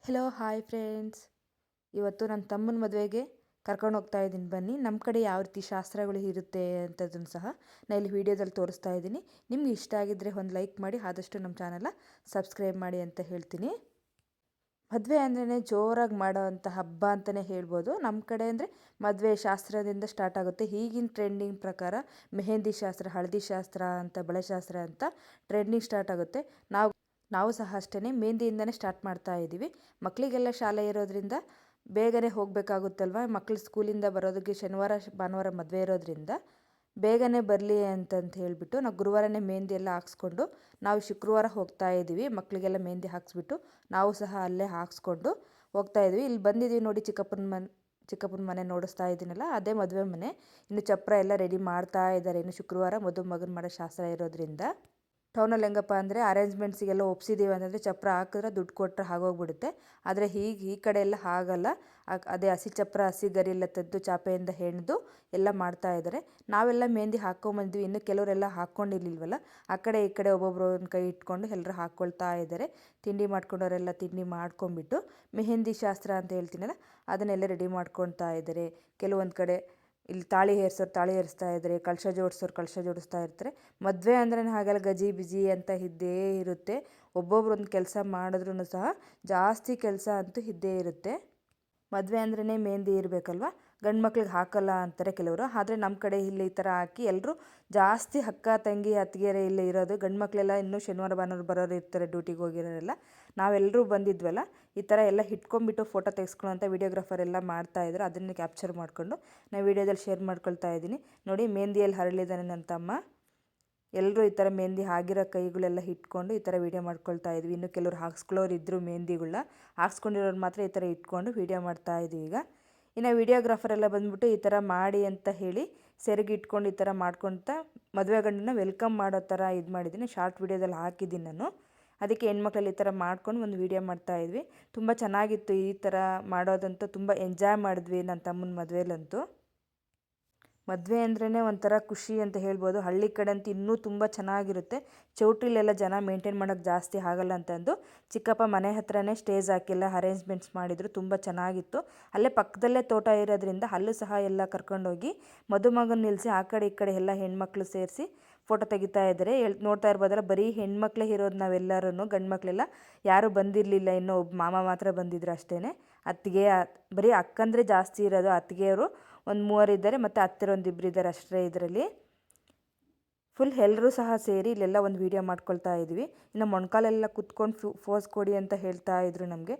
Hello hi friends. ಇವತ್ತು ನನ್ನ ತಮ್ಮನ ಮದುವೆಗೆ ಕರ್ಕೊಂಡು ಹೋಗ್ತಾ ಇದ್ದೀನಿ. ಬನ್ನಿ, ನಮ್ಮ ಕಡೆ ಯಾವ ರೀತಿ ಶಾಸ್ತ್ರಗಳು ಇರುತ್ತೆ ಅಂತದನ್ನು ಸಹ ನಾನು ಇಲ್ಲಿ ವೀಡಿಯೋದಲ್ಲಿ ತೋರಿಸ್ತಾ ಇದ್ದೀನಿ. ನಿಮ್ಗೆ ಇಷ್ಟ ಆಗಿದ್ದರೆ ಒಂದು ಲೈಕ್ ಮಾಡಿ, ಆದಷ್ಟು ನಮ್ಮ ಚಾನಲ್ನ ಸಬ್ಸ್ಕ್ರೈಬ್ ಮಾಡಿ ಅಂತ ಹೇಳ್ತೀನಿ. ಮದುವೆ ಅಂದ್ರೇ ಜೋರಾಗಿ ಮಾಡೋವಂಥ ಹಬ್ಬ ಅಂತಲೇ ಹೇಳ್ಬೋದು. ನಮ್ಮ ಕಡೆ ಅಂದರೆ ಮದುವೆ ಶಾಸ್ತ್ರದಿಂದ ಸ್ಟಾರ್ಟ್ ಆಗುತ್ತೆ. ಈಗಿನ ಟ್ರೆಂಡಿಂಗ್ ಪ್ರಕಾರ ಮೆಹಂದಿ ಶಾಸ್ತ್ರ, ಹಳದಿ ಶಾಸ್ತ್ರ ಅಂತ, ಬಳೆ ಶಾಸ್ತ್ರ ಅಂತ ಟ್ರೆಂಡಿಂಗ್ ಸ್ಟಾರ್ಟ್ ಆಗುತ್ತೆ. ನಾವು ಸಹ ಅಷ್ಟೇ ಮೆಹಂದಿಯಿಂದನೇ ಸ್ಟಾರ್ಟ್ ಮಾಡ್ತಾ ಇದ್ದೀವಿ. ಮಕ್ಕಳಿಗೆಲ್ಲ ಶಾಲೆ ಇರೋದ್ರಿಂದ ಬೇಗನೆ ಹೋಗಬೇಕಾಗುತ್ತಲ್ವ. ಮಕ್ಕಳು ಸ್ಕೂಲಿಂದ ಬರೋದಕ್ಕೆ ಶನಿವಾರ ಭಾನುವಾರ ಮದುವೆ ಇರೋದ್ರಿಂದ ಬೇಗನೆ ಬರಲಿ ಅಂತಂತ ಹೇಳಿಬಿಟ್ಟು ನಾವು ಗುರುವಾರನೇ ಮೆಹಂದಿ ಎಲ್ಲ ಹಾಕ್ಸ್ಕೊಂಡು ನಾವು ಶುಕ್ರವಾರ ಹೋಗ್ತಾ ಇದ್ದೀವಿ. ಮಕ್ಕಳಿಗೆಲ್ಲ ಮೆಹಂದಿ ಹಾಕ್ಸ್ಬಿಟ್ಟು ನಾವು ಸಹ ಅಲ್ಲೇ ಹಾಕ್ಸ್ಕೊಂಡು ಹೋಗ್ತಾ ಇದ್ವಿ. ಇಲ್ಲಿ ಬಂದಿದ್ದೀವಿ ನೋಡಿ, ಚಿಕ್ಕಪ್ಪನ ಮನೆ ನೋಡಿಸ್ತಾ ಇದ್ದೀನಲ್ಲ, ಅದೇ ಮದುವೆ ಮನೆ. ಇನ್ನು ಚಪ್ಪರ ಎಲ್ಲ ರೆಡಿ ಮಾಡ್ತಾ ಇದ್ದಾರೆ. ಇನ್ನು ಶುಕ್ರವಾರ ಮಗನ ಮಾಡೋ ಶಾಸ್ತ್ರ ಇರೋದ್ರಿಂದ ಟೌನಲ್ಲಿ ಹೆಂಗಪ್ಪ ಅಂದರೆ ಅರೇಂಜ್ಮೆಂಟ್ಸಿಗೆಲ್ಲ ಒಪ್ಸಿದ್ದೀವಿ ಅಂತಂದರೆ ಚಪ್ಪರ ಹಾಕಿದ್ರೆ ದುಡ್ಡು ಕೊಟ್ಟರೆ ಆಗೋಗ್ಬಿಡುತ್ತೆ. ಆದರೆ ಈ ಕಡೆ ಎಲ್ಲ ಆಗಲ್ಲ. ಅದೇ ಹಸಿ ಚಪ್ಪರ, ಹಸಿ ಗರಿ ಎಲ್ಲ ತೆಗೆದು ಚಾಪೆಯಿಂದ ಹೆಣೆದು ಎಲ್ಲ ಮಾಡ್ತಾ ಇದ್ದಾರೆ. ನಾವೆಲ್ಲ ಮೆಹಂದಿ ಹಾಕ್ಕೊಂಬಂದ್ವಿ. ಇನ್ನು ಕೆಲವರೆಲ್ಲ ಹಾಕ್ಕೊಂಡಿರ್ಲಿಲ್ವಲ್ಲ, ಆ ಕಡೆ ಈ ಕಡೆ ಒಬ್ಬೊಬ್ಬರು ಒಂದು ಕೈ ಇಟ್ಕೊಂಡು ಎಲ್ಲರೂ ಹಾಕ್ಕೊಳ್ತಾ ಇದ್ದಾರೆ. ತಿಂಡಿ ಮಾಡ್ಕೊಂಡವರೆಲ್ಲ ತಿಂಡಿ ಮಾಡ್ಕೊಂಬಿಟ್ಟು ಮೆಹಂದಿ ಶಾಸ್ತ್ರ ಅಂತ ಹೇಳ್ತೀನಲ್ಲ, ಅದನ್ನೆಲ್ಲ ರೆಡಿ ಮಾಡ್ಕೊಳ್ತಾ ಇದ್ದಾರೆ. ಕೆಲವೊಂದು ಕಡೆ ಇಲ್ಲಿ ತಾಳಿ ಏರಿಸ್ತಾ ಇದ್ದಾರೆ, ಕಳಶ ಜೋಡಿಸ್ತಾ ಇರ್ತಾರೆ. ಮದುವೆ ಅಂದ್ರೆ ಹಾಗೆಲ್ಲ ಗಜಿ ಬಿಜಿ ಅಂತ ಇದ್ದೇ ಇರುತ್ತೆ. ಒಬ್ಬೊಬ್ರು ಒಂದು ಕೆಲಸ ಮಾಡಿದ್ರೂ ಸಹ ಜಾಸ್ತಿ ಕೆಲಸ ಅಂತೂ ಇದ್ದೇ ಇರುತ್ತೆ. ಮದುವೆ ಅಂದ್ರೇ ಮೆಹಂದಿ ಇರಬೇಕಲ್ವ. ಗಂಡು ಮಕ್ಳಿಗೆ ಹಾಕಲ್ಲ ಅಂತಾರೆ ಕೆಲವರು. ಆದರೆ ನಮ್ಮ ಕಡೆ ಇಲ್ಲಿ ಈ ಥರ ಹಾಕಿ ಎಲ್ಲರೂ ಜಾಸ್ತಿ ಅಕ್ಕ ತಂಗಿ ಅತ್ತಿಗೆಯರೇ ಇಲ್ಲೇ ಇರೋದು. ಗಂಡು ಮಕ್ಕಳೆಲ್ಲ ಇನ್ನೂ ಶನಿವಾರ ಭಾನುವಾರ ಬರೋರು ಇರ್ತಾರೆ, ಡ್ಯೂಟಿಗೆ ಹೋಗಿರೋರೆಲ್ಲ. ನಾವೆಲ್ಲರೂ ಬಂದಿದ್ವಲ್ಲ, ಈ ಥರ ಎಲ್ಲ ಇಟ್ಕೊಂಡ್ಬಿಟ್ಟು ಫೋಟೋ ತೆಗೆಸ್ಕೊಳ್ಳೋಂಥ ವೀಡಿಯೋಗ್ರಾಫರ್ ಎಲ್ಲ ಮಾಡ್ತಾಯಿದ್ರು. ಅದನ್ನೇ ಕ್ಯಾಪ್ಚರ್ ಮಾಡಿಕೊಂಡು ನಾನು ವೀಡಿಯೋದಲ್ಲಿ ಶೇರ್ ಮಾಡ್ಕೊಳ್ತಾ ಇದ್ದೀನಿ. ನೋಡಿ, ಮೆಹಂದಿಯಲ್ಲಿ ಹರಳಿದ್ದಾನೆ ನನ್ನ ತಮ್ಮ. ಎಲ್ಲರೂ ಈ ಥರ ಮೆಹಂದಿ ಆಗಿರೋ ಕೈಗಳೆಲ್ಲ ಇಟ್ಕೊಂಡು ಈ ಥರ ವೀಡಿಯೋ ಮಾಡ್ಕೊಳ್ತಾ ಇದ್ವಿ. ಇನ್ನು ಕೆಲವರು ಹಾಕ್ಸ್ಕೊಳ್ಳೋರು ಇದ್ದರು ಮೆಹಂದಿಗಳನ್ನ. ಹಾಕ್ಸ್ಕೊಂಡಿರೋರು ಮಾತ್ರ ಈ ಥರ ಇಟ್ಕೊಂಡು ವೀಡಿಯೋ ಮಾಡ್ತಾ ಇದ್ವಿ. ಈಗ ಇನ್ನು ವೀಡಿಯೋಗ್ರಾಫರ್ ಎಲ್ಲ ಬಂದುಬಿಟ್ಟು ಈ ಥರ ಮಾಡಿ ಅಂತ ಹೇಳಿ ಸೆರಗಿ ಇಟ್ಕೊಂಡು ಈ ಥರ ಮಾಡ್ಕೊತ ಮದುವೆ ಗಂಡನ್ನ ವೆಲ್ಕಮ್ ಮಾಡೋ ಥರ ಇದು ಮಾಡಿದ್ದೀನಿ. ಶಾರ್ಟ್ ವೀಡಿಯೋದಲ್ಲಿ ಹಾಕಿದ್ದೀನಿ ನಾನು. ಅದಕ್ಕೆ ಹೆಣ್ಮಕ್ಳಲ್ಲಿ ಈ ಥರ ಮಾಡ್ಕೊಂಡು ಒಂದು ವೀಡಿಯೋ ಮಾಡ್ತಾಯಿದ್ವಿ. ತುಂಬ ಚೆನ್ನಾಗಿತ್ತು ಈ ಥರ ಮಾಡೋದಂತೂ. ತುಂಬ ಎಂಜಾಯ್ ಮಾಡಿದ್ವಿ ನನ್ನ ತಮ್ಮನ ಮದುವೆಲಂತೂ. ಮದುವೆ ಅಂದ್ರೇ ಒಂಥರ ಖುಷಿ ಅಂತ ಹೇಳ್ಬೋದು. ಹಳ್ಳಿ ಕಡೆ ಅಂತೂ ಇನ್ನೂ ತುಂಬ ಚೆನ್ನಾಗಿರುತ್ತೆ. ಚೌಟ್ರಿಲೆಲ್ಲ ಜನ ಮೇಂಟೈನ್ ಮಾಡೋಕ್ಕೆ ಜಾಸ್ತಿ ಆಗಲ್ಲ ಅಂತಂದು ಚಿಕ್ಕಪ್ಪ ಮನೆ ಹತ್ರನೇ ಸ್ಟೇಜ್ ಹಾಕಿಲ್ಲ ಅರೇಂಜ್ಮೆಂಟ್ಸ್ ಮಾಡಿದರು. ತುಂಬ ಚೆನ್ನಾಗಿತ್ತು. ಅಲ್ಲೇ ಪಕ್ಕದಲ್ಲೇ ತೋಟ ಇರೋದ್ರಿಂದ ಅಲ್ಲೂ ಸಹ ಎಲ್ಲ ಕರ್ಕೊಂಡೋಗಿ ಮದುಮಗನ ನಿಲ್ಲಿಸಿ ಆ ಕಡೆ ಈ ಕಡೆ ಎಲ್ಲ ಹೆಣ್ಮಕ್ಳು ಸೇರಿಸಿ ಫೋಟೋ ತೆಗಿತಾ ಇದ್ದಾರೆ. ನೋಡ್ತಾ ಇರ್ಬೋದಲ್ಲ, ಬರೀ ಹೆಣ್ಮಕ್ಳೇ ಇರೋದು ನಾವೆಲ್ಲರೂ. ಗಂಡು ಮಕ್ಕಳೆಲ್ಲ ಯಾರೂ ಬಂದಿರಲಿಲ್ಲ. ಇನ್ನೂ ಒಬ್ಬ ಮಾಮ ಮಾತ್ರ ಬಂದಿದ್ರು ಅಷ್ಟೇ. ಅತ್ತಿಗೆ ಬರೀ ಅಕ್ಕಂದರೆ ಜಾಸ್ತಿ ಇರೋದು. ಅತ್ತಿಗೆಯವರು ಒಂದು 3 ಇದ್ದಾರೆ, ಮತ್ತು ಅತ್ತೆರು ಒಂದು 2 ಇದ್ದಾರೆ ಅಷ್ಟೇ. ಇದರಲ್ಲಿ ಫುಲ್ ಎಲ್ಲರೂ ಸಹ ಸೇರಿ ಇಲ್ಲೆಲ್ಲ ಒಂದು ವೀಡಿಯೋ ಮಾಡ್ಕೊಳ್ತಾ ಇದ್ವಿ. ಇನ್ನು ಮೊಣಕಾಲೆಲ್ಲ ಕುತ್ಕೊಂಡು ಫೋಸ್ ಕೊಡಿ ಅಂತ ಹೇಳ್ತಾ ಇದ್ರು ನಮಗೆ.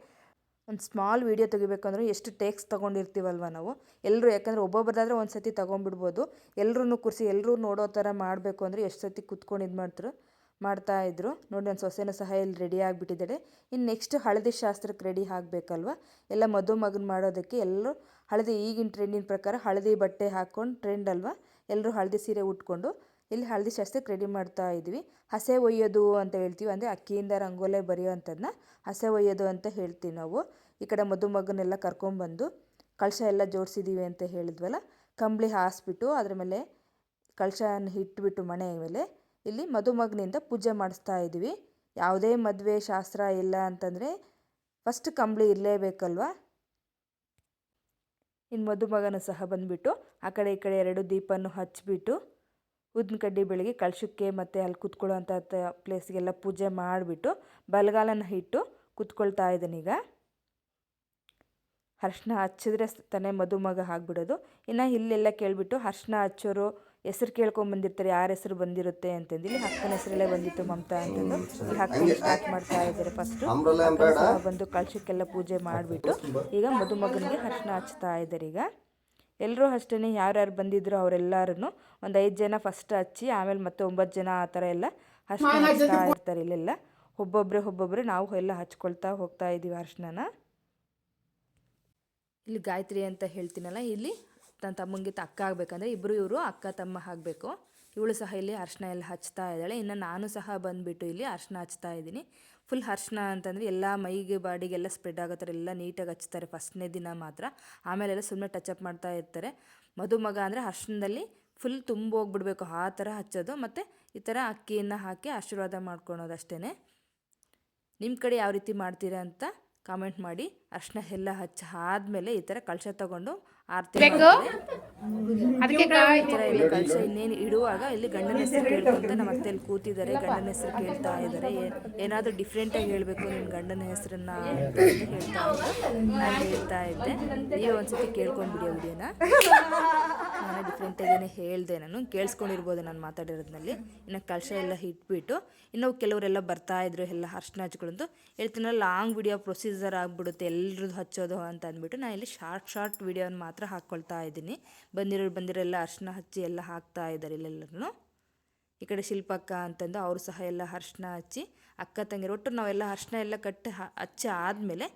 ಒಂದು ಸ್ಮಾಲ್ ವೀಡಿಯೋ ತೆಗಿಬೇಕಂದ್ರೆ ಎಷ್ಟು ಟೇಕ್ಸ್ ತೊಗೊಂಡಿರ್ತೀವಲ್ವ ನಾವು ಎಲ್ಲರೂ. ಯಾಕಂದರೆ ಒಬ್ಬೊಬ್ಬರದಾದರೆ ಒಂದು ಸತಿ ತೊಗೊಂಡ್ಬಿಡ್ಬೋದು. ಎಲ್ಲರೂ ಕೂರಿಸಿ ಎಲ್ಲರೂ ನೋಡೋ ಥರ ಮಾಡಬೇಕು ಅಂದರೆ ಎಷ್ಟು ಸತಿ ಕುತ್ಕೊಂಡು ಇದು ಮಾಡ್ತಾಯಿದ್ರು. ನೋಡಿ, ನನ್ನ ಸೊಸೆನೂ ಸಹ ಇಲ್ಲಿ ರೆಡಿ ಆಗಿಬಿಟ್ಟಿದ್ದಾಳೆ. ಇನ್ನು ನೆಕ್ಸ್ಟ್ ಹಳದಿ ಶಾಸ್ತ್ರಕ್ಕೆ ರೆಡಿ ಆಗಬೇಕಲ್ವ. ಎಲ್ಲ ಮದುಮಗನ ಮಾಡೋದಕ್ಕೆ ಎಲ್ಲರೂ ಹಳದಿ, ಈಗಿನ ಟ್ರೆಂಡಿನ ಪ್ರಕಾರ ಹಳದಿ ಬಟ್ಟೆ ಹಾಕ್ಕೊಂಡು ಟ್ರೆಂಡ್ ಅಲ್ವ. ಎಲ್ಲರೂ ಹಳದಿ ಸೀರೆ ಉಟ್ಕೊಂಡು ಇಲ್ಲಿ ಹಳದಿ ಶಾಸ್ತ್ರಕ್ಕೆ ರೆಡಿ ಮಾಡ್ತಾ ಇದ್ವಿ. ಹಸೆ ಒಯ್ಯೋದು ಅಂತ ಹೇಳ್ತೀವಿ. ಅಂದರೆ ಅಕ್ಕಿಯಿಂದ ರಂಗೋಲೆ ಬರೆಯೋವಂಥದ್ದನ್ನ ಹಸೆ ಒಯ್ಯೋದು ಅಂತ ಹೇಳ್ತೀವಿ ನಾವು. ಈ ಕಡೆ ಮದುಮಗನೆಲ್ಲ ಕರ್ಕೊಂಬಂದು ಕಳಶ ಎಲ್ಲ ಜೋಡಿಸಿದ್ದೀವಿ ಅಂತ ಹೇಳಿದ್ವಲ್ಲ, ಕಂಬಳಿ ಹಾಸ್ಬಿಟ್ಟು ಅದ್ರ ಮೇಲೆ ಕಳಶನ ಇಟ್ಬಿಟ್ಟು ಮನೆ ಮೇಲೆ ಇಲ್ಲಿ ಮದುಮಗನಿಂದ ಪೂಜೆ ಮಾಡಿಸ್ತಾ ಇದ್ವಿ. ಯಾವುದೇ ಮದುವೆ ಶಾಸ್ತ್ರ ಇಲ್ಲ ಅಂತಂದರೆ ಫಸ್ಟ್ ಕಂಬಳಿ ಇರಲೇಬೇಕಲ್ವ. ಇನ್ನು ಮದುಮಗನ ಸಹ ಬಂದುಬಿಟ್ಟು ಆ ಕಡೆ ಈ ಕಡೆ 2 ದೀಪವನ್ನು ಹಚ್ಚಿಬಿಟ್ಟು ಉದ್ದಿನ ಕಡ್ಡಿ ಬೆಳಗ್ಗೆ ಕಳಶಕ್ಕೆ ಮತ್ತು ಅಲ್ಲಿ ಕುತ್ಕೊಳ್ಳೋಂಥ ಪ್ಲೇಸ್ಗೆಲ್ಲ ಪೂಜೆ ಮಾಡಿಬಿಟ್ಟು ಬಲಗಾಲನ ಇಟ್ಟು ಕುತ್ಕೊಳ್ತಾ ಇದ್ದಾನೀಗ. ಅರ್ಶಿನ ಹಚ್ಚಿದ್ರೆ ತಾನೇ ಮದುಮಗ ಆಗಿಬಿಡೋದು. ಇನ್ನು ಇಲ್ಲೆಲ್ಲ ಕೇಳಿಬಿಟ್ಟು ಅರ್ಶಿನ ಹಚ್ಚೋರು ಹೆಸರು ಕೇಳ್ಕೊಂಬಂದಿರ್ತಾರೆ, ಯಾರ ಹೆಸರು ಬಂದಿರುತ್ತೆ ಅಂತಂದು. ಇಲ್ಲಿ ಅಕ್ಕನ ಹೆಸರಲ್ಲೇ ಬಂದಿತ್ತು, ಮಮತಾ ಅಂತಂದು. ಇಲ್ಲಿ ಅಕ್ಕನ ಸ್ಟಾರ್ಟ್ ಮಾಡ್ತಾ ಇದ್ದಾರೆ ಫಸ್ಟು. ಬಂದು ಕಳಶಕ್ಕೆಲ್ಲ ಪೂಜೆ ಮಾಡಿಬಿಟ್ಟು ಈಗ ಮದುಮಗನಿಗೆ ಅರ್ಶಿನ ಹಚ್ತಾ ಇದ್ದಾರೆ. ಈಗ ಎಲ್ಲರೂ ಅಷ್ಟೇ, ಯಾರ್ಯಾರು ಬಂದಿದ್ರು ಅವರೆಲ್ಲರೂ ಒಂದು 5 ಜನ ಫಸ್ಟ್ ಹಚ್ಚಿ ಆಮೇಲೆ ಮತ್ತೆ 9 ಜನ ಆ ಥರ ಎಲ್ಲ ಅರ್ಶಿನ ಹಚ್ತಾ ಇರ್ತಾರೆ. ಇಲ್ಲೆಲ್ಲ ಒಬ್ಬೊಬ್ಬರೇ ನಾವು ಎಲ್ಲ ಹಚ್ಕೊಳ್ತಾ ಹೋಗ್ತಾ ಇದ್ದೀವಿ ಅರ್ಶಿನ. ಇಲ್ಲಿ ಗಾಯತ್ರಿ ಅಂತ ಹೇಳ್ತೀನಲ್ಲ, ಇಲ್ಲಿ ನನ್ನ ತಮ್ಮಂಗೆ ಅಕ್ಕ ಆಗಬೇಕಂದ್ರೆ ಇವರು ಅಕ್ಕ ತಮ್ಮ ಆಗಬೇಕು. ಇವಳು ಸಹ ಇಲ್ಲಿ ಅರ್ಶಿನ ಎಲ್ಲ ಹಚ್ತಾ ಇದ್ದಾಳೆ. ಇನ್ನು ನಾನು ಸಹ ಬಂದುಬಿಟ್ಟು ಇಲ್ಲಿ ಅರ್ಶಿನ ಹಚ್ತಾ ಇದ್ದೀನಿ. ಫುಲ್ ಅರ್ಶಿನ ಅಂತಂದರೆ ಎಲ್ಲ ಮೈಗೆ ಬಾಡಿಗೆಲ್ಲ ಸ್ಪ್ರೆಡ್ ಆಗೋ ಥರ ಎಲ್ಲ ನೀಟಾಗಿ ಹಚ್ತಾರೆ ಫಸ್ಟ್ನೇ ದಿನ ಮಾತ್ರ. ಆಮೇಲೆಲ್ಲ ಸುಮ್ಮನೆ ಟಚಪ್ ಮಾಡ್ತಾ ಇರ್ತಾರೆ. ಮದುಮಗ ಅಂದರೆ ಅರ್ಶಿನದಲ್ಲಿ ಫುಲ್ ತುಂಬೋಗ್ಬಿಡ್ಬೇಕು ಆ ಥರ ಹಚ್ಚೋದು. ಮತ್ತು ಈ ಥರ ಅಕ್ಕಿಯನ್ನು ಹಾಕಿ ಆಶೀರ್ವಾದ ಮಾಡ್ಕೊಳೋದು ಅಷ್ಟೇ. ನಿಮ್ಮ ಕಡೆ ಯಾವ ರೀತಿ ಮಾಡ್ತೀರಾ ಅಂತ ಕಾಮೆಂಟ್ ಮಾಡಿ. ಅರ್ಶಿನ ಎಲ್ಲ ಹಚ್ಚಿ ಆದಮೇಲೆ ಈ ಥರ ಕಳಶ ತಗೊಂಡು ಆರತಿ ಮಾಡ್ತಾರೆ. ಈ ಥರ ಎಲ್ಲ ಕಳಶ ಇನ್ನೇನು ಇಡುವಾಗ ಇಲ್ಲಿ ಗಂಡನ ಹೆಸರು ಕೇಳ್ಕೊಂತ ನಮ್ಮ ಅತ್ತೆಯಲ್ಲಿ ಕೂತಿದ್ದಾರೆ, ಗಂಡನ ಹೆಸರು ಕೇಳ್ತಾ ಇದ್ದಾರೆ. ಏನಾದರೂ ಡಿಫ್ರೆಂಟಾಗಿ ಹೇಳಬೇಕು ನಿನ್ನ ಗಂಡನ ಹೆಸರನ್ನ ಅಂತ ಹೇಳ್ತಾ ಇದ್ದರು. ನಾನು ಹೇಳ್ತಾ ಇದ್ದೆ, ನೀವು ಒಂದ್ಸತಿ ಕೇಳ್ಕೊಂಡ್ಬಿಡಿ ಆ ವಿಡಿಯೋನ. ನಾನು ಡಿಫ್ರೆಂಟಾಗೇ ಹೇಳಿದೆ, ನಾನು ಕೇಳಿಸ್ಕೊಂಡಿರ್ಬೋದು ನಾನು ಮಾತಾಡಿರೋದ್ರಲ್ಲಿ. ಇನ್ನು ಕಳಶ ಎಲ್ಲ ಇಟ್ಬಿಟ್ಟು ಇನ್ನು ಕೆಲವರೆಲ್ಲ ಬರ್ತಾಯಿದ್ರು ಎಲ್ಲ ಅರ್ಶಿನ ಹಚ್ಕೊಳ್ಳೋದು. ಹೇಳ್ತೀನಲ್ಲ ಲಾಂಗ್ ವಿಡಿಯೋ ಪ್ರೊಸೀಜರ್ ಆಗಿಬಿಡುತ್ತೆ ಎಲ್ಲರದ್ದು ಹಚ್ಚೋದು ಅಂತ ಅಂದ್ಬಿಟ್ಟು ನಾನು ಇಲ್ಲಿ ಶಾರ್ಟ್ ವಿಡಿಯೋನ ಮಾತ್ರ ಹಾಕ್ಕೊಳ್ತಾ ಇದ್ದೀನಿ. ಬಂದಿರೋಲ್ಲ ಅರ್ಶಿನ ಹಚ್ಚಿ ಎಲ್ಲ ಹಾಕ್ತಾ ಇದ್ದಾರೆ ಇಲ್ಲೆಲ್ಲರೂ. ಈ ಕಡೆ ಶಿಲ್ಪಕ್ಕ ಅಂತಂದು ಅವರು ಸಹ ಎಲ್ಲ ಅರ್ಶಿನ ಹಚ್ಚಿ ಅಕ್ಕ ತಂಗಿರು ಒಟ್ಟು ನಾವೆಲ್ಲ ಅರ್ಶಿನ ಎಲ್ಲ ಹಚ್ಚಿ ಆದಮೇಲೆ